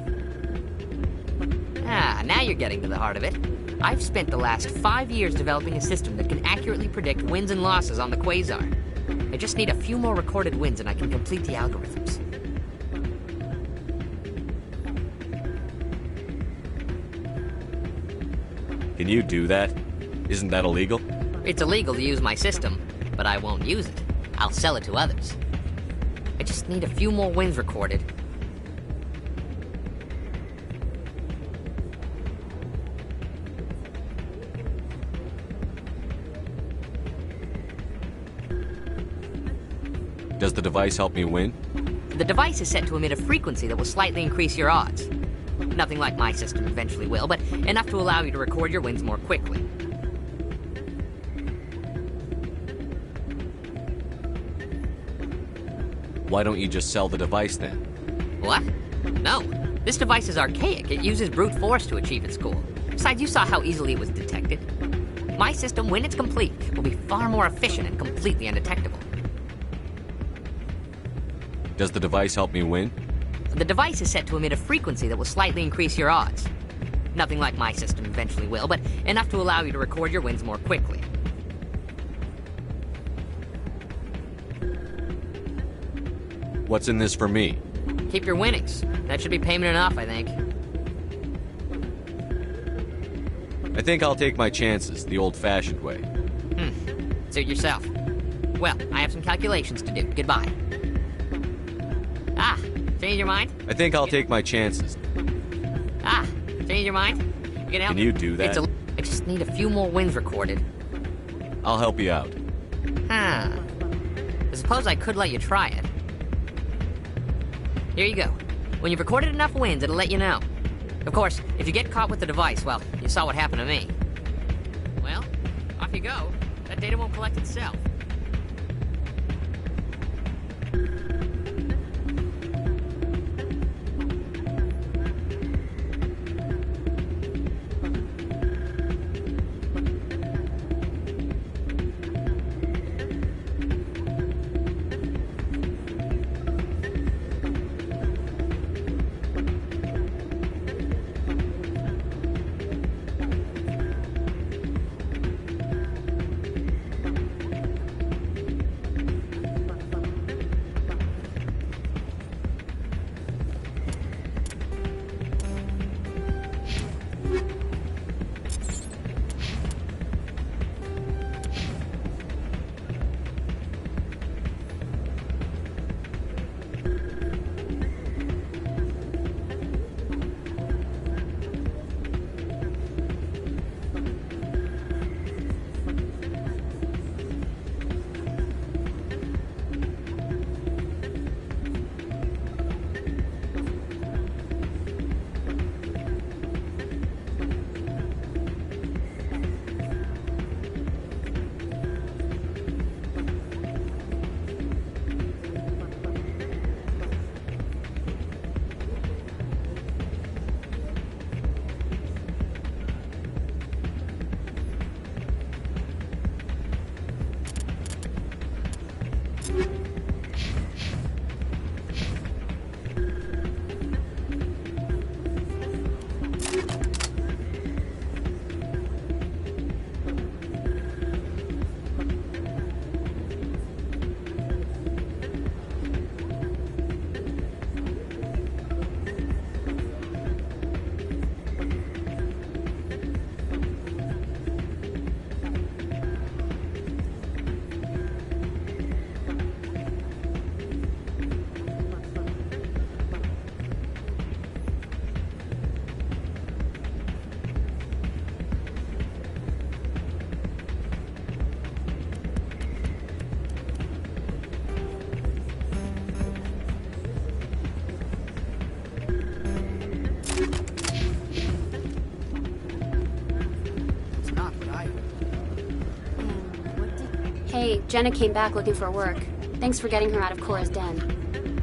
Ah, now you're getting to the heart of it. I've spent the last 5 years developing a system that can accurately predict wins and losses on the Quasar. I just need a few more recorded wins and I can complete the algorithms. Can you do that? Isn't that illegal? It's illegal to use my system, but I won't use it. I'll sell it to others. I just need a few more wins recorded. Does the device help me win? The device is set to emit a frequency that will slightly increase your odds. Nothing like my system eventually will, but enough to allow you to record your wins more quickly. Why don't you just sell the device then? What? No. This device is archaic. It uses brute force to achieve its goal. Besides, you saw how easily it was detected. My system, when it's complete, will be far more efficient and completely undetectable. Does the device help me win? The device is set to emit a frequency that will slightly increase your odds. Nothing like my system eventually will, but enough to allow you to record your wins more quickly. What's in this for me? Keep your winnings. That should be payment enough, I think. I think I'll take my chances, the old-fashioned way. Suit yourself. Well, I have some calculations to do. Goodbye. Ah, change your mind? I think I'll take my chances. Ah, change your mind? You can help Can you do that? I just need a few more wins recorded. I'll help you out. I suppose I could let you try it. Here you go. When you've recorded enough wins, it'll let you know. Of course, if you get caught with the device, well, you saw what happened to me. Well, off you go. That data won't collect itself. Hey, Jenna came back looking for work. Thanks for getting her out of Cora's den.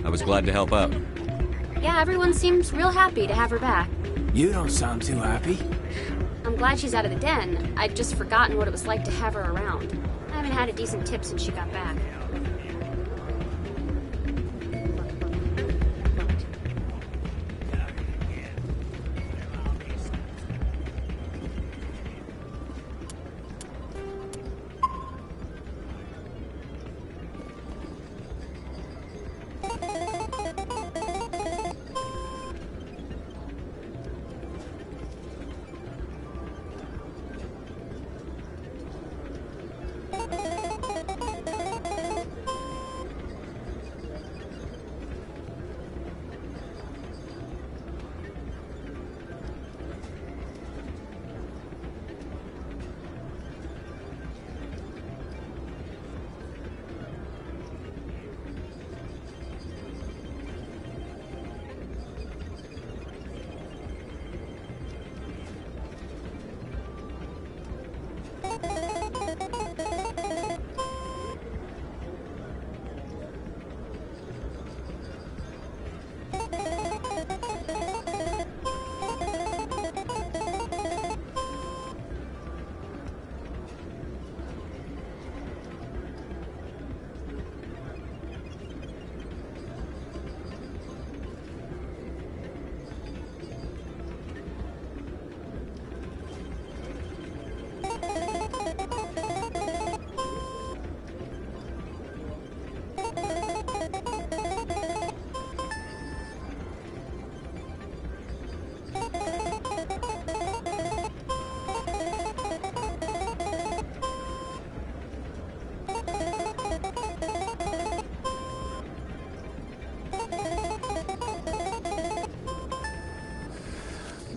I was glad to help out. Yeah, everyone seems real happy to have her back. You don't sound too happy. I'm glad she's out of the den. I'd just forgotten what it was like to have her around. I haven't had a decent tip since she got back.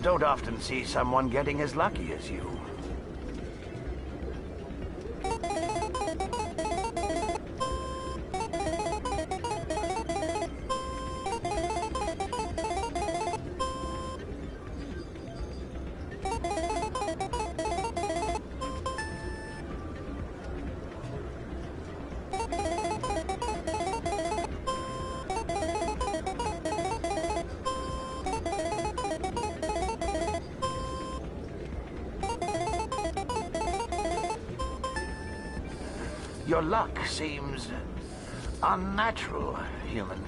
Don't often see someone getting as lucky as you. Your luck seems unnatural, human.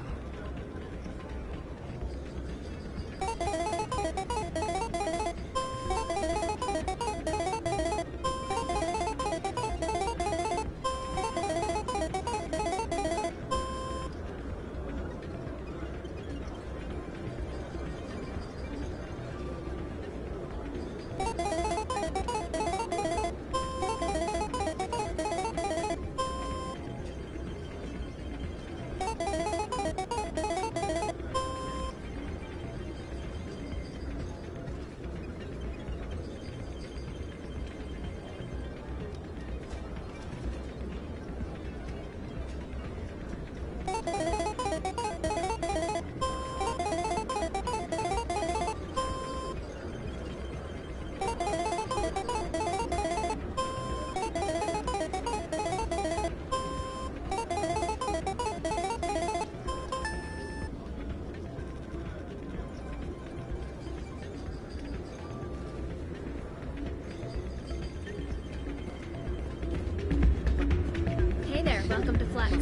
Hey there, welcome to Flex.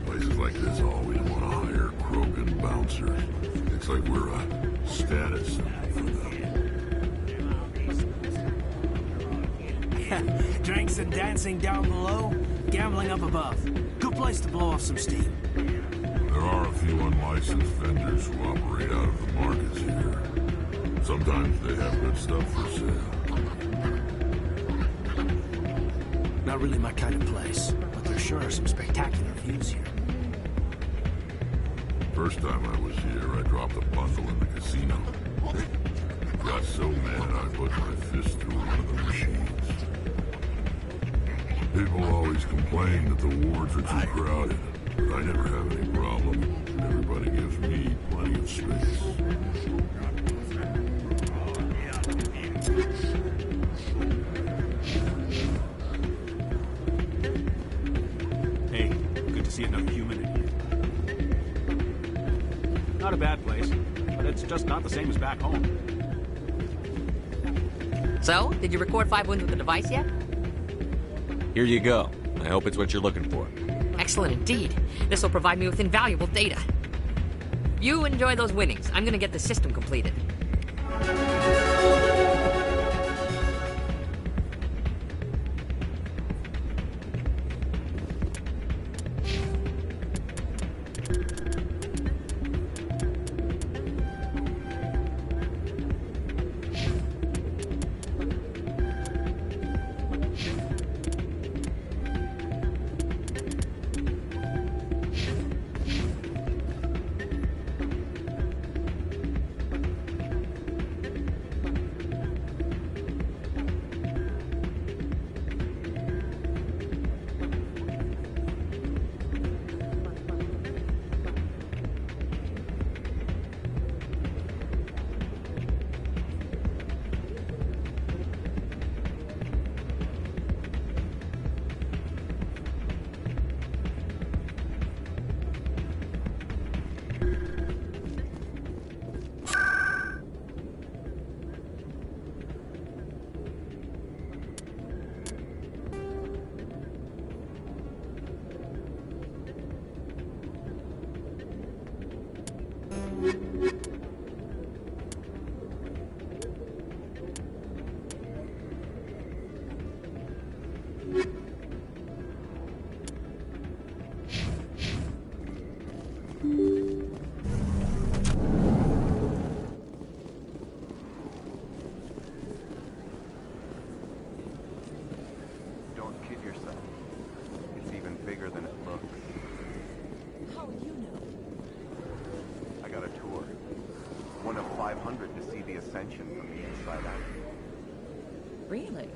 Places like this always want to hire croaking bouncers. It's like we're a status symbol for them. Drinks and dancing down below, gambling up above. Good place to blow off some steam. There are a few unlicensed vendors who operate out of the markets here. Sometimes they have good stuff for sale. Not really my kind of place, but there sure are some spectacular views here. First time I was here, I dropped a bundle in the casino. Got so mad I put my fist through one of the machines. People always complain that the wards are too crowded, but I never have any problem, and everybody gives me plenty of space. Hey, good to see another human in here. Not a bad place, but it's just not the same as back home. So, did you record 5 wins with the device yet? Here you go. I hope it's what you're looking for. Excellent indeed. This will provide me with invaluable data. You enjoy those winnings. I'm gonna get the system completed. Don't kid yourself. It's even bigger than it looks. How will you know? I got a tour. One of 500 to see the Ascension from the inside out. Really?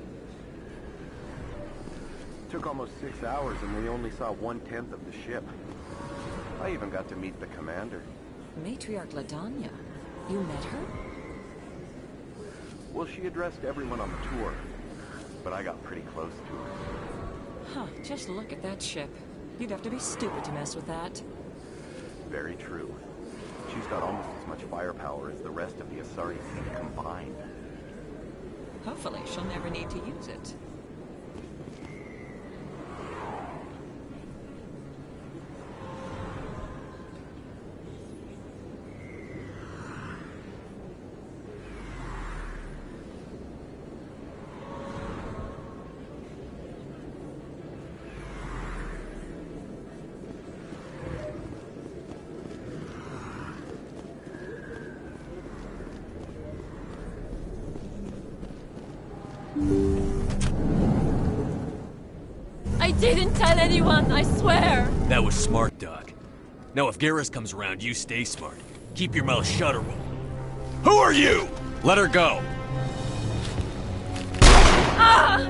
Took almost 6 hours and we only saw 1/10 of the ship. I even got to meet the commander. Matriarch Ladanya. You met her? Well, she addressed everyone on the tour, but I got pretty close to her. Huh, just look at that ship. You'd have to be stupid to mess with that. Very true. She's got almost as much firepower as the rest of the Asari fleet combined. Hopefully, she'll never need to use it. I didn't tell anyone, I swear! That was smart, Doc. Now if Garrus comes around, you stay smart. Keep your mouth shut or we'll... Who are you? Let her go. Ah!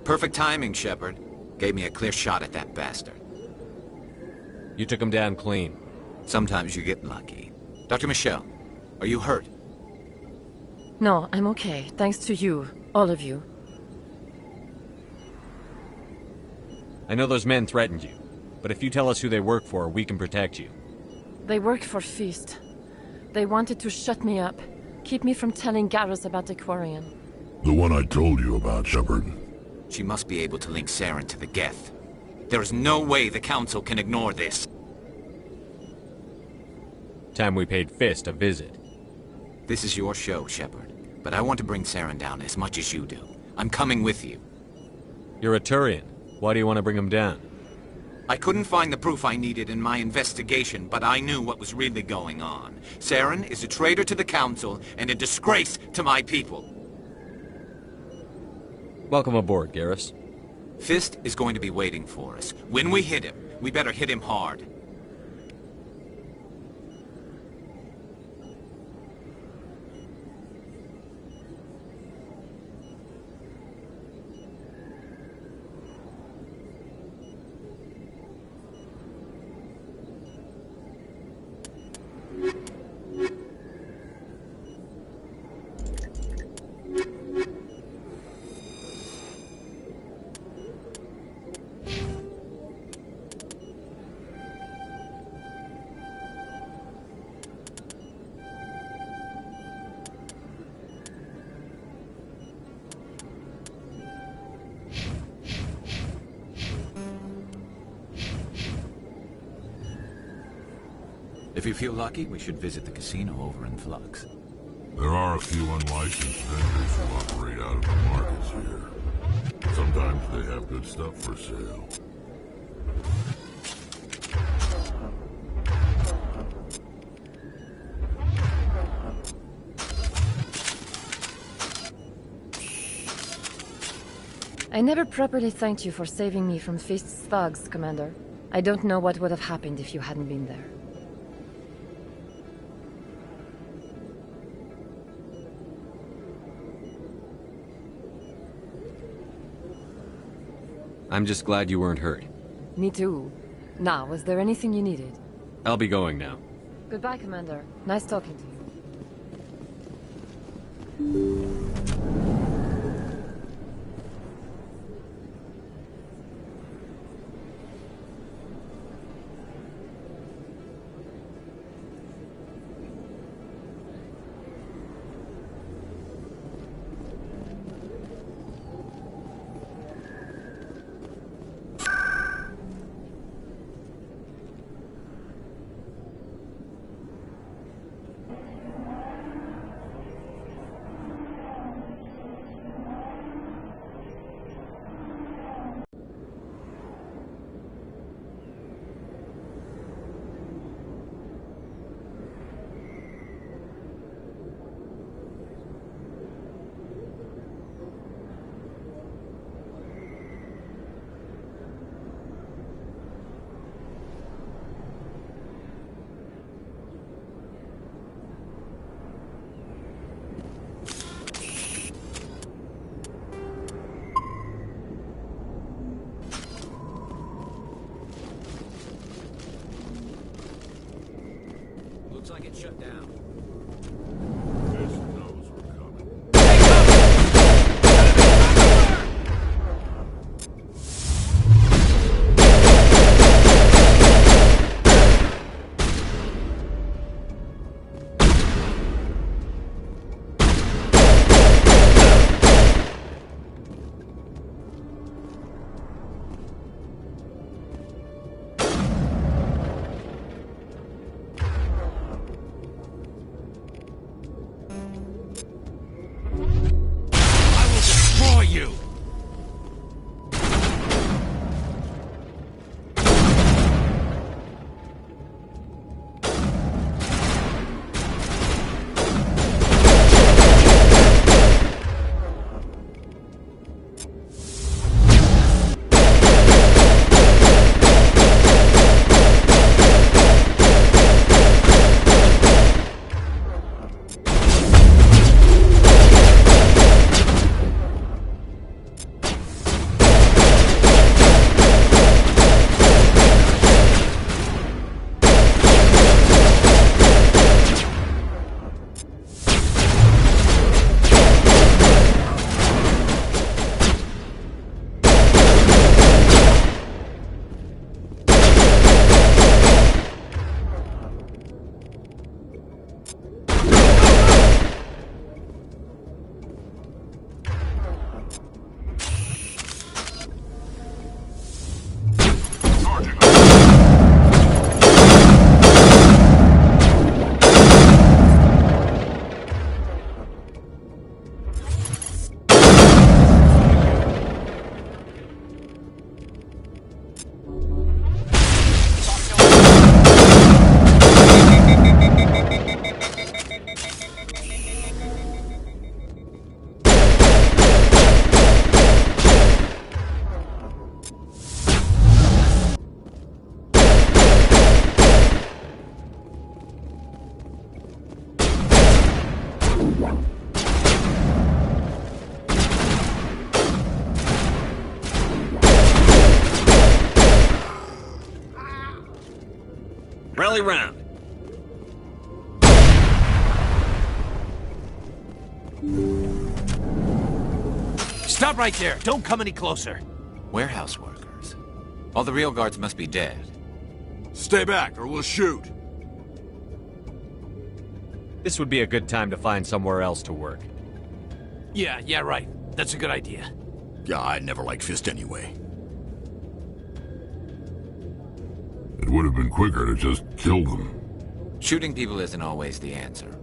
Perfect timing, Shepard. Gave me a clear shot at that bastard. You took him down clean. Sometimes you get lucky. Dr. Michelle, are you hurt? No, I'm okay. Thanks to you. All of you. I know those men threatened you, but if you tell us who they work for, we can protect you. They work for Feast. They wanted to shut me up. Keep me from telling Garrus about the Quarian. The one I told you about, Shepard. She must be able to link Saren to the Geth. There is no way the Council can ignore this. Time we paid Fist a visit. This is your show, Shepard. But I want to bring Saren down as much as you do. I'm coming with you. You're a Turian. Why do you want to bring him down? I couldn't find the proof I needed in my investigation, but I knew what was really going on. Saren is a traitor to the Council and a disgrace to my people. Welcome aboard, Garrus. Fist is going to be waiting for us. When we hit him, we better hit him hard. If you feel lucky, we should visit the casino over in Flux. There are a few unlicensed vendors who operate out of the markets here. Sometimes they have good stuff for sale. I never properly thanked you for saving me from Feast's thugs, Commander. I don't know what would have happened if you hadn't been there. I'm just glad you weren't hurt. Me too. Now, was there anything you needed? I'll be going now. Goodbye, Commander. Nice talking to you. rally round. Stop right there. Don't come any closer. Warehouse workers. All the real guards must be dead. Stay back, or we'll shoot. This would be a good time to find somewhere else to work. Yeah, right. That's a good idea. Yeah, I never liked Fist anyway. It would have been quicker to just kill them. Shooting people isn't always the answer.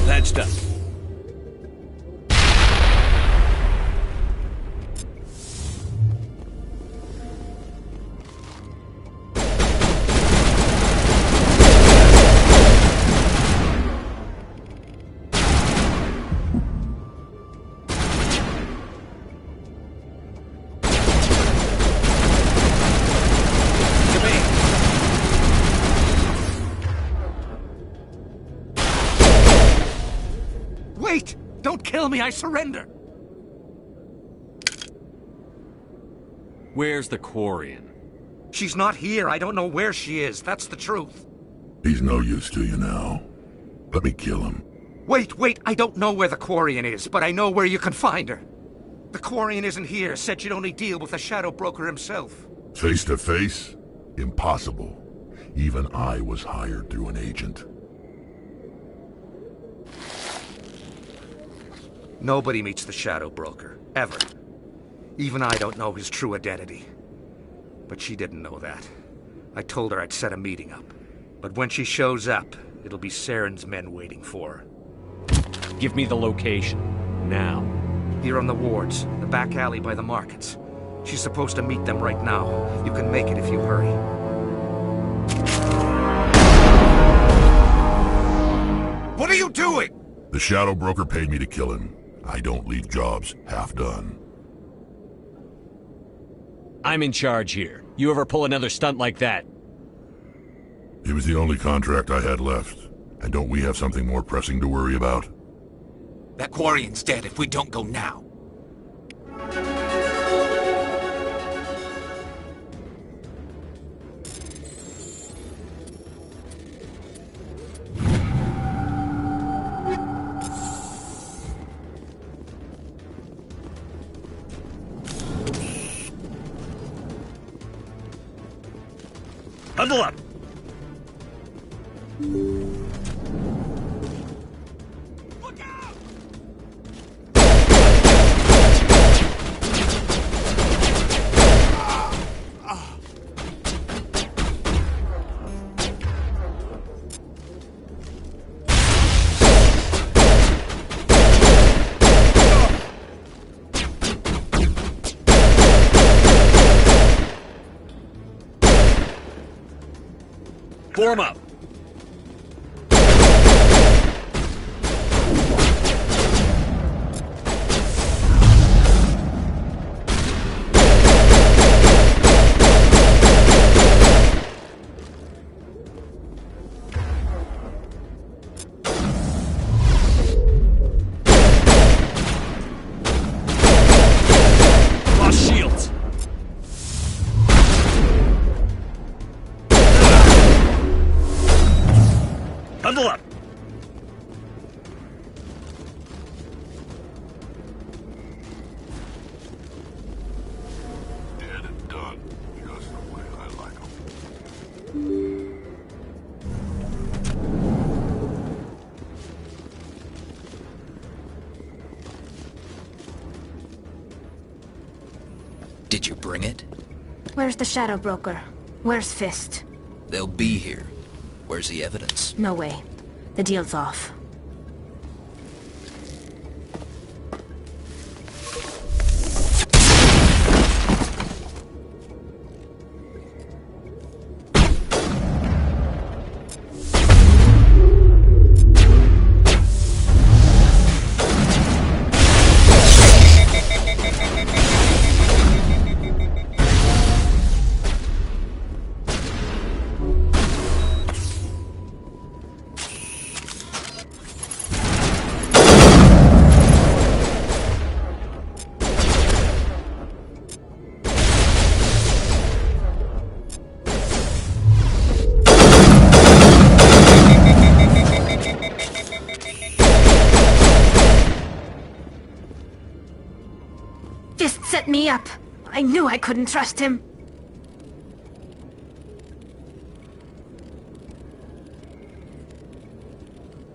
Patched up. Wait! Don't kill me, I surrender! Where's the Quarian? She's not here. I don't know where she is. That's the truth. He's no use to you now. Let me kill him. Wait! I don't know where the Quarian is, but I know where you can find her. The Quarian isn't here. Said she'd only deal with the Shadow Broker himself. Face to face? Impossible. Even I was hired through an agent. Nobody meets the Shadow Broker, ever. Even I don't know his true identity. But she didn't know that. I told her I'd set a meeting up. But when she shows up, it'll be Saren's men waiting for her. Give me the location. Now. Here on the wards, the back alley by the markets. She's supposed to meet them right now. You can make it if you hurry. What are you doing? The Shadow Broker paid me to kill him. I don't leave jobs half done. I'm in charge here. You ever pull another stunt like that? It was the only contract I had left. And don't we have something more pressing to worry about? That Quarian's dead if we don't go now. Huddle up! Form up! Lost shields! Huddle up! Dead and done, just the way I like 'em. Did you bring it? Where's the Shadow Broker? Where's Fist? They'll be here. Where's the evidence? No way. The deal's off. Fist set me up. I knew I couldn't trust him.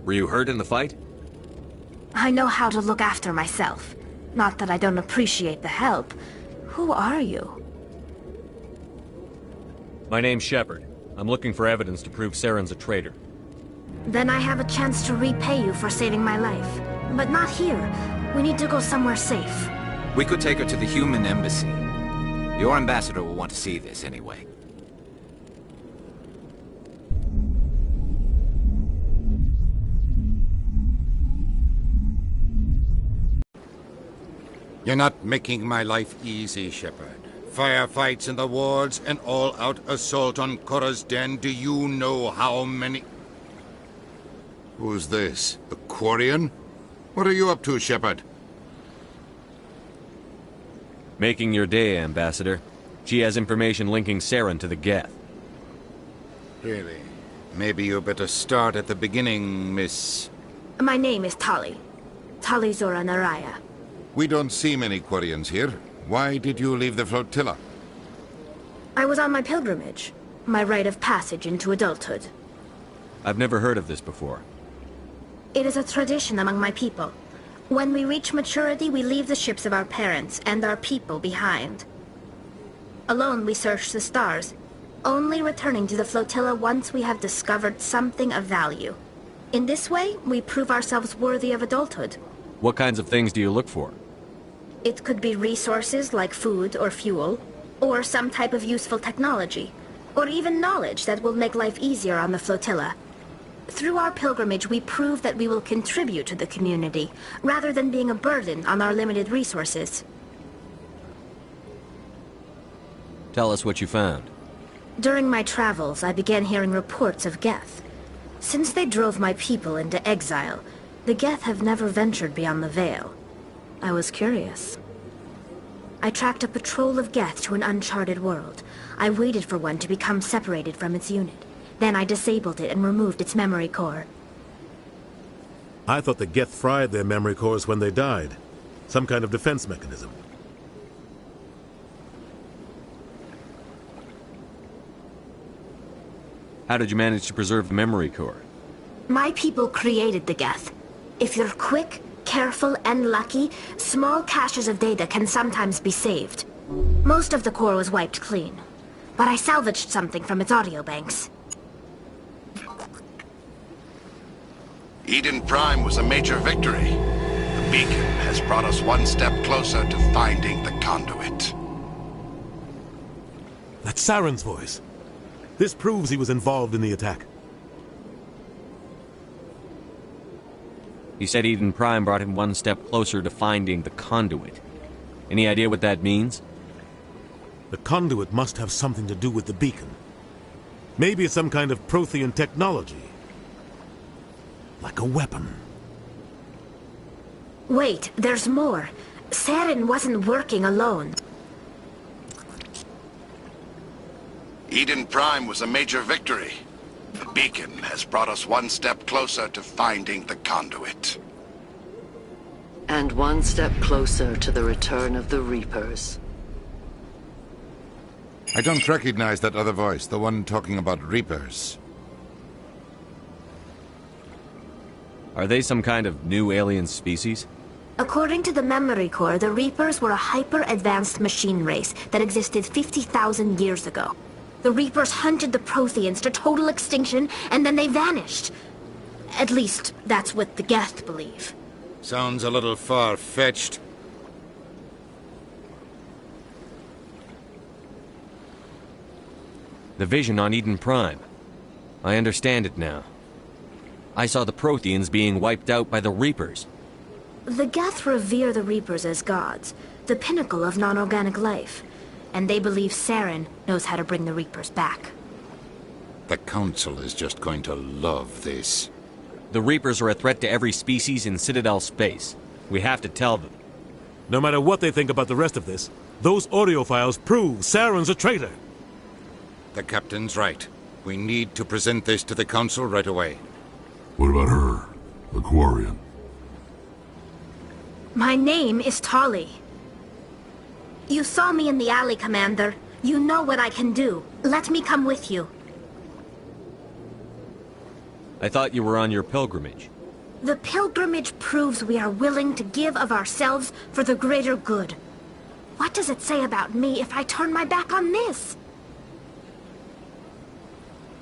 Were you hurt in the fight? I know how to look after myself. Not that I don't appreciate the help. Who are you? My name's Shepard. I'm looking for evidence to prove Saren's a traitor. Then I have a chance to repay you for saving my life. But not here. We need to go somewhere safe. We could take her to the human embassy. Your ambassador will want to see this anyway. You're not making my life easy, Shepard. Firefights in the wards, an all-out assault on Korra's den. Do you know how many... Who's this? A Quarian? What are you up to, Shepard? Making your day, Ambassador. She has information linking Saren to the Geth. Really? Maybe you better start at the beginning, Miss... My name is Tali. Tali Zora Naraya. We don't see many Quarians here. Why did you leave the flotilla? I was on my pilgrimage. My rite of passage into adulthood. I've never heard of this before. It is a tradition among my people. When we reach maturity, we leave the ships of our parents and our people behind. Alone, we search the stars, only returning to the flotilla once we have discovered something of value. In this way, we prove ourselves worthy of adulthood. What kinds of things do you look for? It could be resources like food or fuel, or some type of useful technology, or even knowledge that will make life easier on the flotilla. Through our pilgrimage, we prove that we will contribute to the community, rather than being a burden on our limited resources. Tell us what you found. During my travels, I began hearing reports of Geth. Since they drove my people into exile, the Geth have never ventured beyond the Veil. I was curious. I tracked a patrol of Geth to an uncharted world. I waited for one to become separated from its unit. Then I disabled it and removed its memory core. I thought the Geth fried their memory cores when they died. Some kind of defense mechanism. How did you manage to preserve the memory core? My people created the Geth. If you're quick, careful, and lucky, small caches of data can sometimes be saved. Most of the core was wiped clean, but I salvaged something from its audio banks. Eden Prime was a major victory. The beacon has brought us one step closer to finding the conduit. That's Saren's voice. This proves he was involved in the attack. He said Eden Prime brought him one step closer to finding the conduit. Any idea what that means? The conduit must have something to do with the beacon. Maybe it's some kind of Prothean technology. Like a weapon. Wait, there's more. Saren wasn't working alone. Eden Prime was a major victory. The beacon has brought us one step closer to finding the conduit. And one step closer to the return of the Reapers. I don't recognize that other voice, the one talking about Reapers. Are they some kind of new alien species? According to the memory core, the Reapers were a hyper-advanced machine race that existed 50,000 years ago. The Reapers hunted the Protheans to total extinction, and then they vanished. At least, that's what the Geth believe. Sounds a little far-fetched. The vision on Eden Prime. I understand it now. I saw the Protheans being wiped out by the Reapers. The Geth revere the Reapers as gods, the pinnacle of non-organic life. And they believe Saren knows how to bring the Reapers back. The Council is just going to love this. The Reapers are a threat to every species in Citadel space. We have to tell them. No matter what they think about the rest of this, those audio files prove Saren's a traitor. The Captain's right. We need to present this to the Council right away. What about her? The Quarian? My name is Tali. You saw me in the alley, Commander. You know what I can do. Let me come with you. I thought you were on your pilgrimage. The pilgrimage proves we are willing to give of ourselves for the greater good. What does it say about me if I turn my back on this?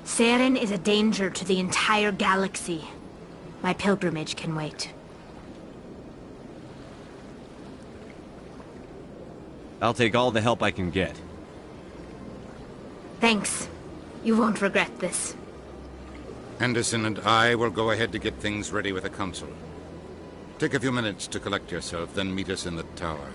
Saren is a danger to the entire galaxy. My pilgrimage can wait. I'll take all the help I can get. Thanks. You won't regret this. Anderson and I will go ahead to get things ready with the Council. Take a few minutes to collect yourself, then meet us in the tower.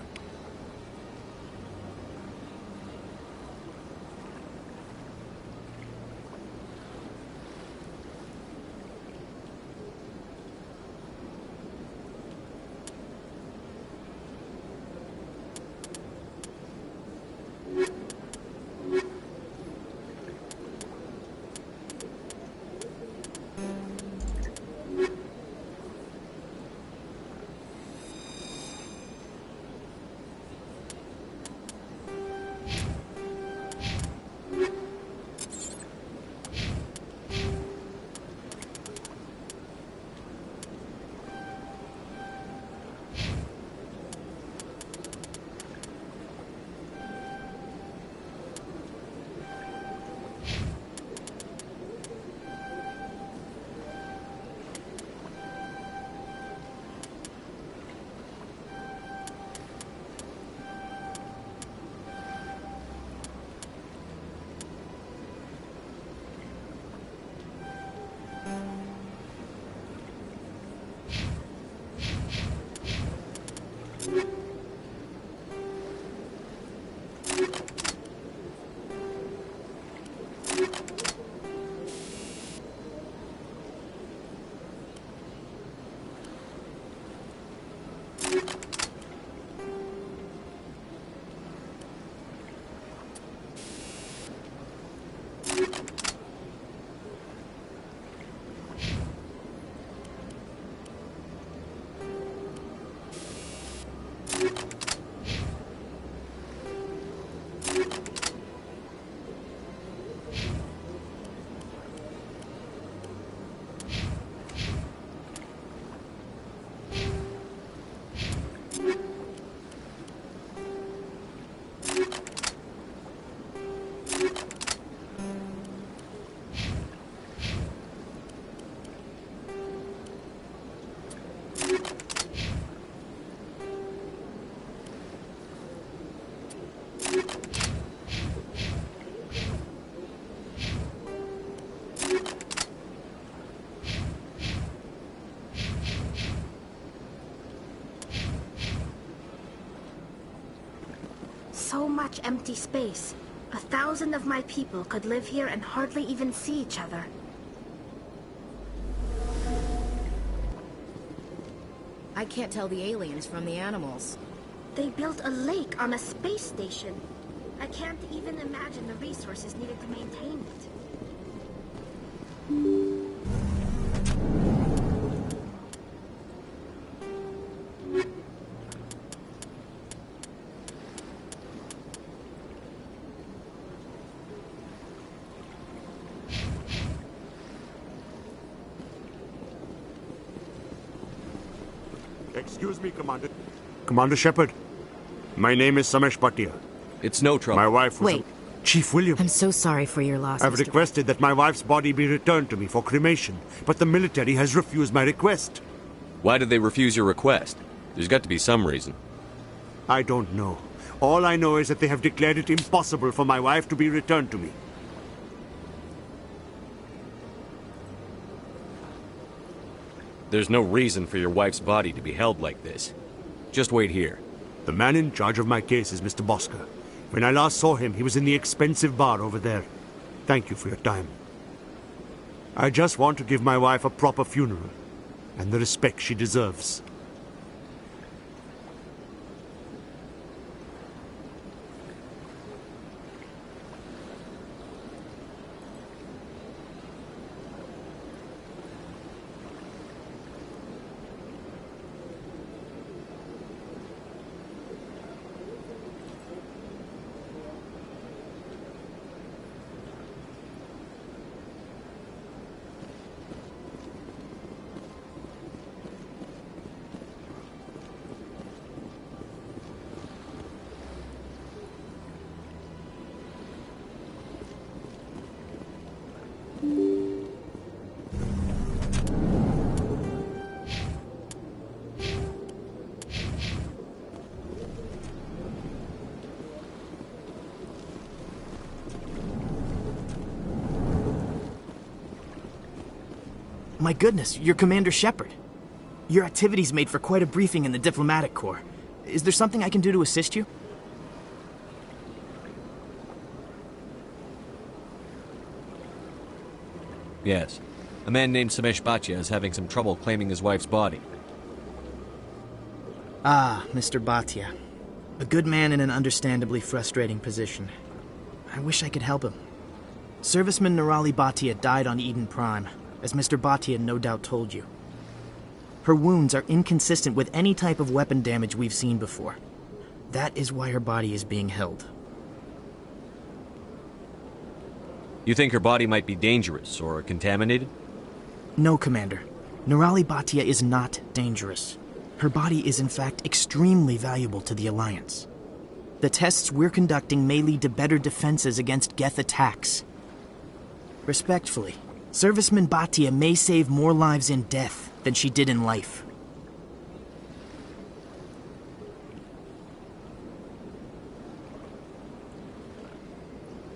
so much empty space. 1,000 of my people could live here and hardly even see each other. I can't tell the aliens from the animals. They built a lake on a space station. I can't even imagine the resources needed to maintain it. Excuse me, Commander. Commander Shepard, my name is Samesh Bhatia. It's no trouble. My wife was... Wait. Chief William. I'm so sorry for your loss, I've Mr. requested that my wife's body be returned to me for cremation, but the military has refused my request. Why did they refuse your request? There's got to be some reason. I don't know. All I know is that they have declared it impossible for my wife to be returned to me. There's no reason for your wife's body to be held like this. Just wait here. The man in charge of my case is Mr. Bosca. When I last saw him, he was in the expensive bar over there. Thank you for your time. I just want to give my wife a proper funeral, and the respect she deserves. My goodness, you're Commander Shepard. Your activities made for quite a briefing in the Diplomatic Corps. Is there something I can do to assist you? Yes. A man named Samesh Bhatia is having some trouble claiming his wife's body. Ah, Mr. Bhatia. A good man in an understandably frustrating position. I wish I could help him. Serviceman Nirali Bhatia died on Eden Prime, as Mr. Bhatia no doubt told you. Her wounds are inconsistent with any type of weapon damage we've seen before. That is why her body is being held. You think her body might be dangerous or contaminated? No, Commander. Nirali Bhatia is not dangerous. Her body is in fact extremely valuable to the Alliance. The tests we're conducting may lead to better defenses against Geth attacks. Respectfully, Serviceman Bhatia may save more lives in death than she did in life.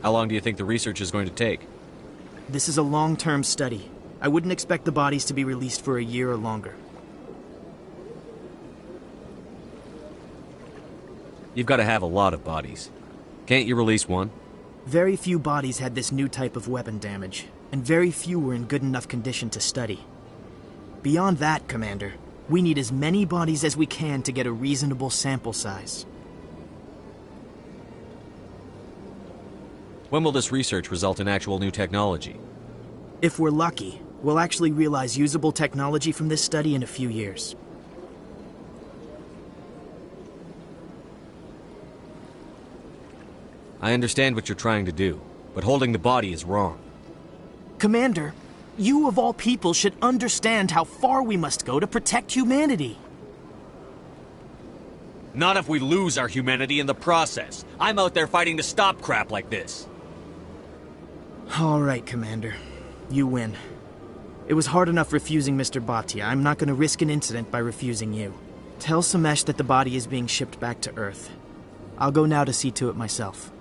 How long do you think the research is going to take? This is a long-term study. I wouldn't expect the bodies to be released for a year or longer. You've got to have a lot of bodies. Can't you release one? Very few bodies had this new type of weapon damage, and very few were in good enough condition to study. Beyond that, Commander, we need as many bodies as we can to get a reasonable sample size. When will this research result in actual new technology? If we're lucky, we'll actually realize usable technology from this study in a few years. I understand what you're trying to do, but holding the body is wrong. Commander, you of all people should understand how far we must go to protect humanity. Not if we lose our humanity in the process. I'm out there fighting to stop crap like this. All right, Commander. You win. It was hard enough refusing Mr. Bhatia. I'm not going to risk an incident by refusing you. Tell Samesh that the body is being shipped back to Earth. I'll go now to see to it myself.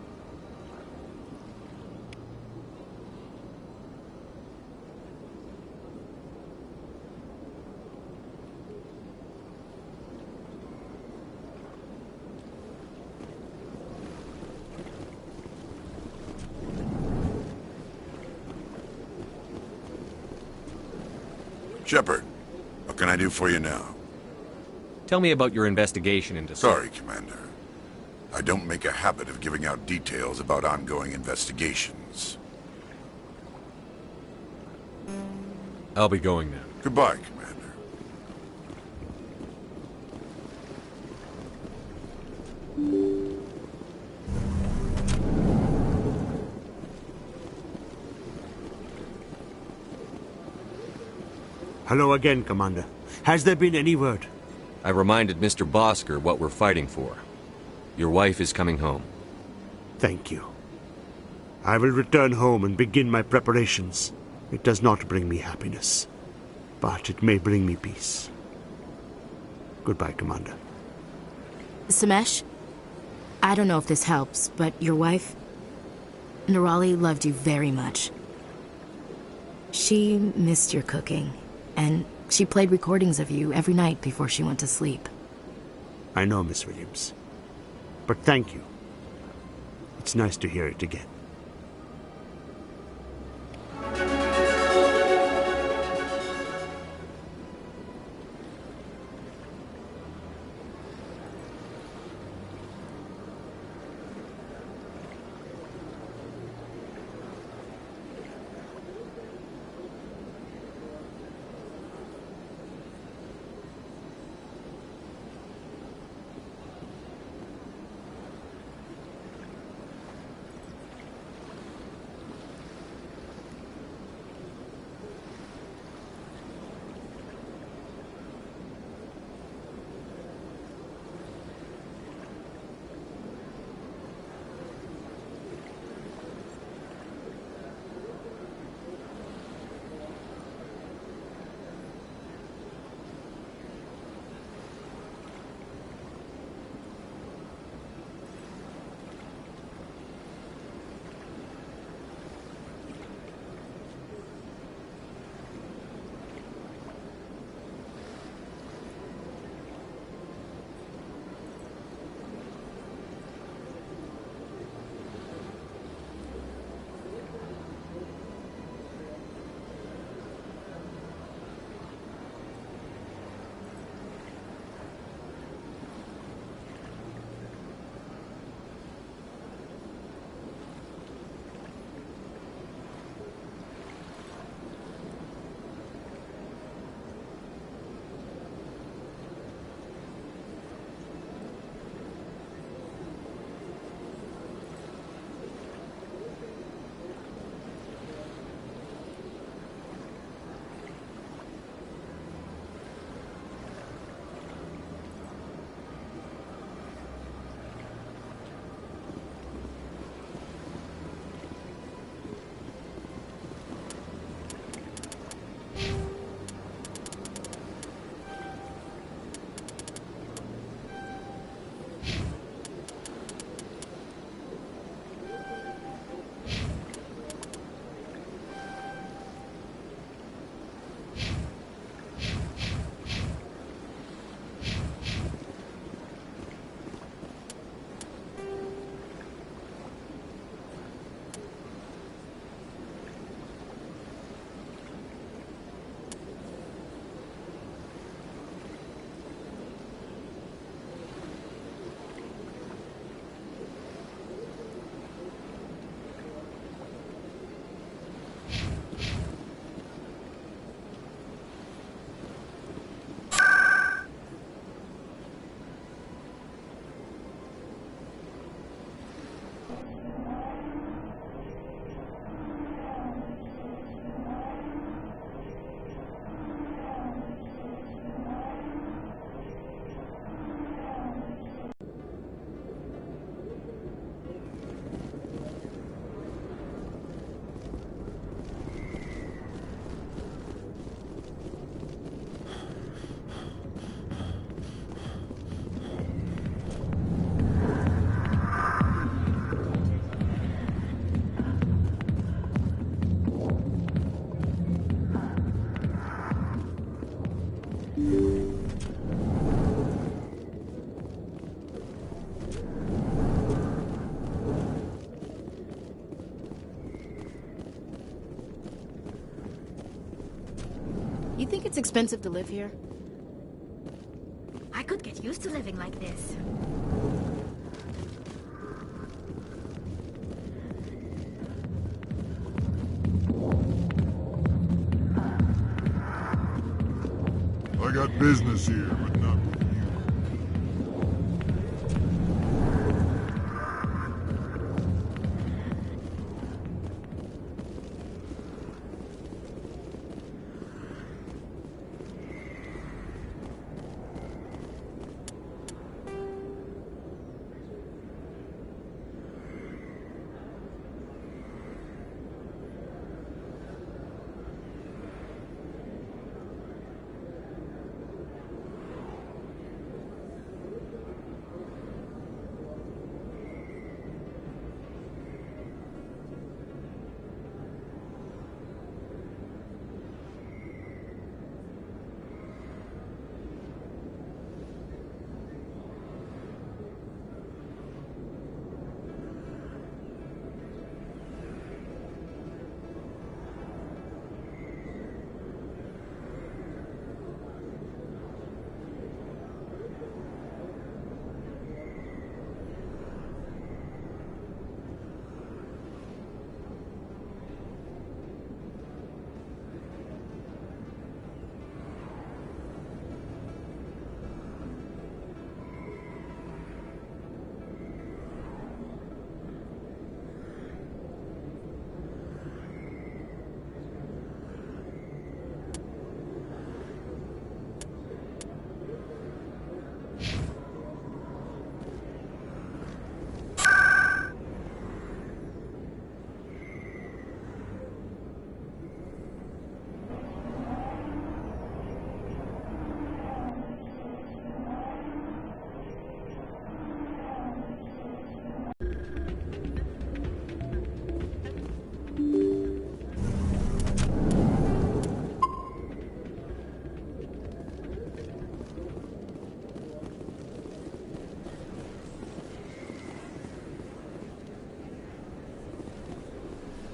Shepard, what can I do for you now? Tell me about your investigation into... Sorry, Commander. I don't make a habit of giving out details about ongoing investigations. I'll be going now. Goodbye, Commander. Hello again, Commander. Has there been any word? I reminded Mr. Bosker what we're fighting for. Your wife is coming home. Thank you. I will return home and begin my preparations. It does not bring me happiness, but it may bring me peace. Goodbye, Commander. Samesh, I don't know if this helps, but your wife, Nerali, loved you very much. She missed your cooking, and she played recordings of you every night before she went to sleep. I know, Miss Williams. But thank you. It's nice to hear it again. think it's expensive to live here? I could get used to living like this. I got business here, but not with you.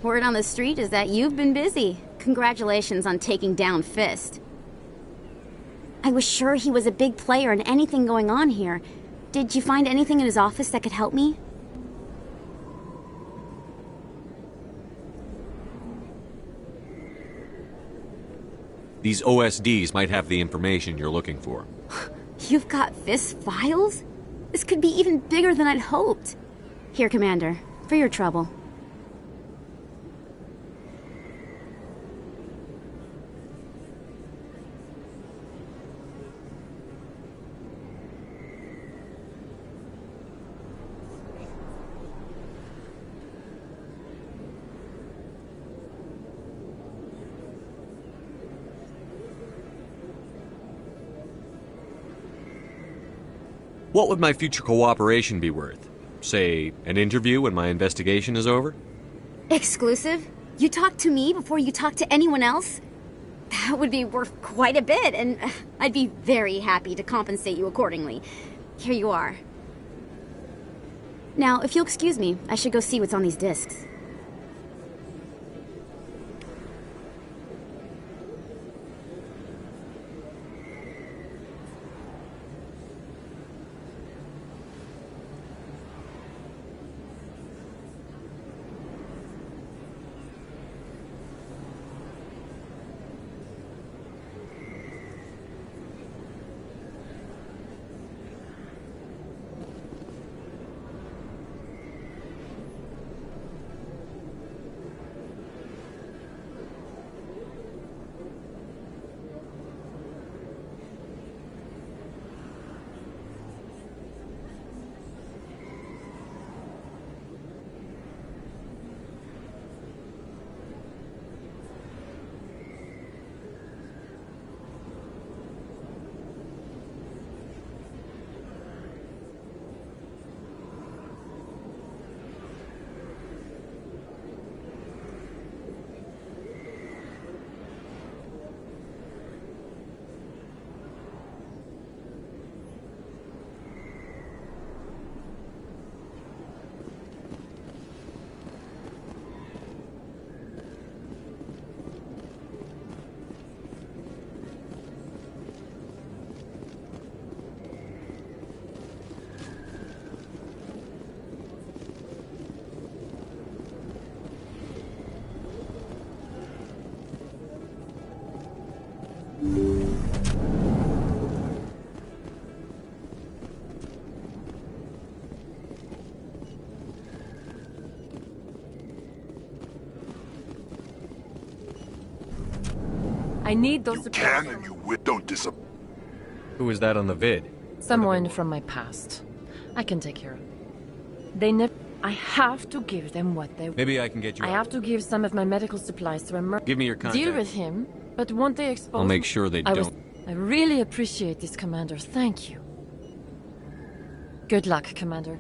Word on the street is that you've been busy. Congratulations on taking down Fist. I was sure he was a big player in anything going on here. Did you find anything in his office that could help me? These OSDs might have the information you're looking for. You've got Fist files? This could be even bigger than I'd hoped. Here, Commander, for your trouble. What would my future cooperation be worth? Say, an interview when my investigation is over? Exclusive? You talk to me before you talk to anyone else? That would be worth quite a bit, and I'd be very happy to compensate you accordingly. Here you are. Now, if you'll excuse me, I should go see what's on these discs. I need those supplies. Can and you will. Don't disappoint. Who was that on the vid? Someone from my past. I can take care of it. They never... I have to give them what they want. Maybe I can get you I out. have to give some of my medical supplies to a murderer. Give me your contact. Deal with him, but won't they expose I'll make sure they don't. I really appreciate this, Commander. Thank you. Good luck, Commander.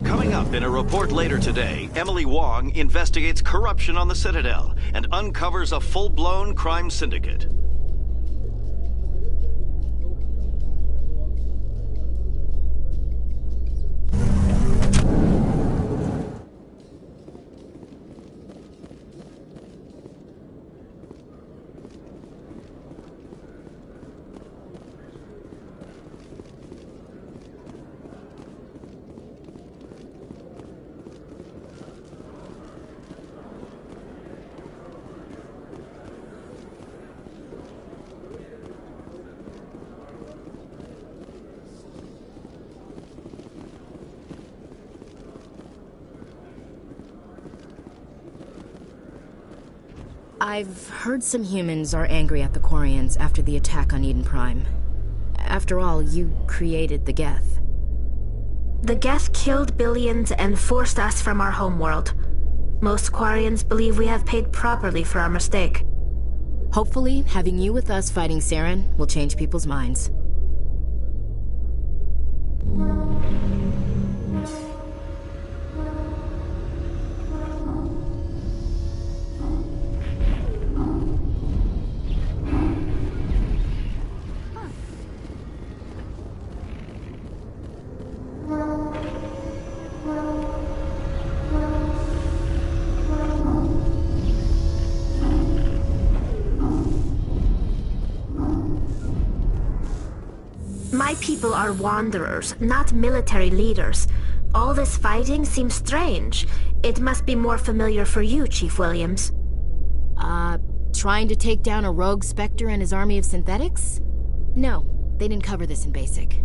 Coming up in a report later today, Emily Wong investigates corruption on the Citadel and uncovers a full-blown crime syndicate. I've heard some humans are angry at the Quarians after the attack on Eden Prime. After all, you created the Geth. The Geth killed billions and forced us from our homeworld. Most Quarians believe we have paid properly for our mistake. Hopefully, having you with us fighting Saren will change people's minds. My people are wanderers, not military leaders. All this fighting seems strange. It must be more familiar for you, Chief Williams. Trying to take down a rogue Spectre and his army of synthetics? No, they didn't cover this in basic.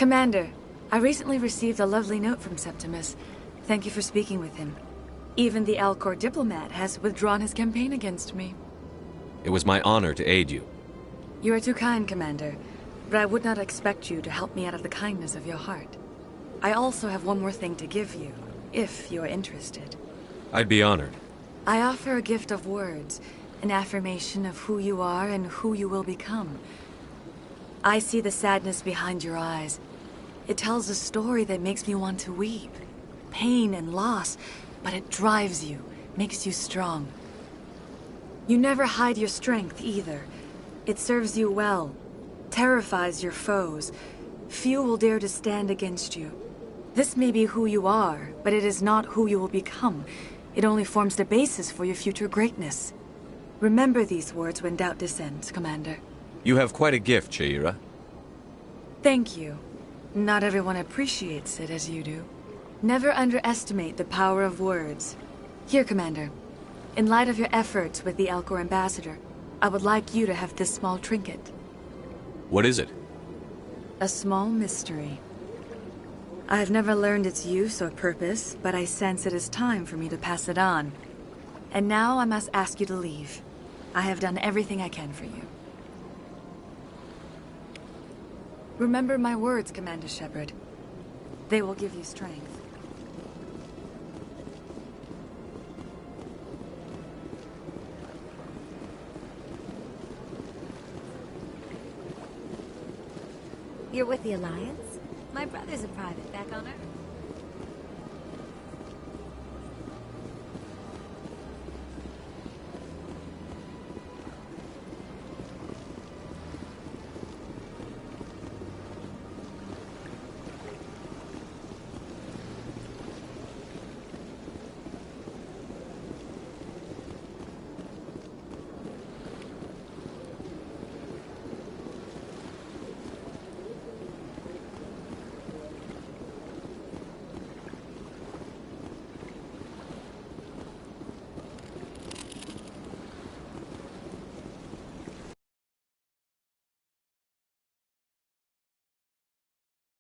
Commander, I recently received a lovely note from Septimus. Thank you for speaking with him. Even the Alcor diplomat has withdrawn his campaign against me. It was my honor to aid you. You are too kind, Commander, but I would not expect you to help me out of the kindness of your heart. I also have one more thing to give you, if you are interested. I'd be honored. I offer a gift of words, an affirmation of who you are and who you will become. I see the sadness behind your eyes. It tells a story that makes me want to weep. Pain and loss, but it drives you, makes you strong. You never hide your strength either. It serves you well, terrifies your foes. Few will dare to stand against you. This may be who you are, but it is not who you will become. It only forms the basis for your future greatness. Remember these words when doubt descends, Commander. You have quite a gift, Shaira. Thank you. Not everyone appreciates it as you do. Never underestimate the power of words. Here, Commander. In light of your efforts with the Alcor ambassador, I would like you to have this small trinket. What is it? A small mystery. I have never learned its use or purpose, but I sense it is time for me to pass it on. And now I must ask you to leave. I have done everything I can for you. Remember my words, Commander Shepard. They will give you strength. You're with the Alliance? My brother's a private back on Earth.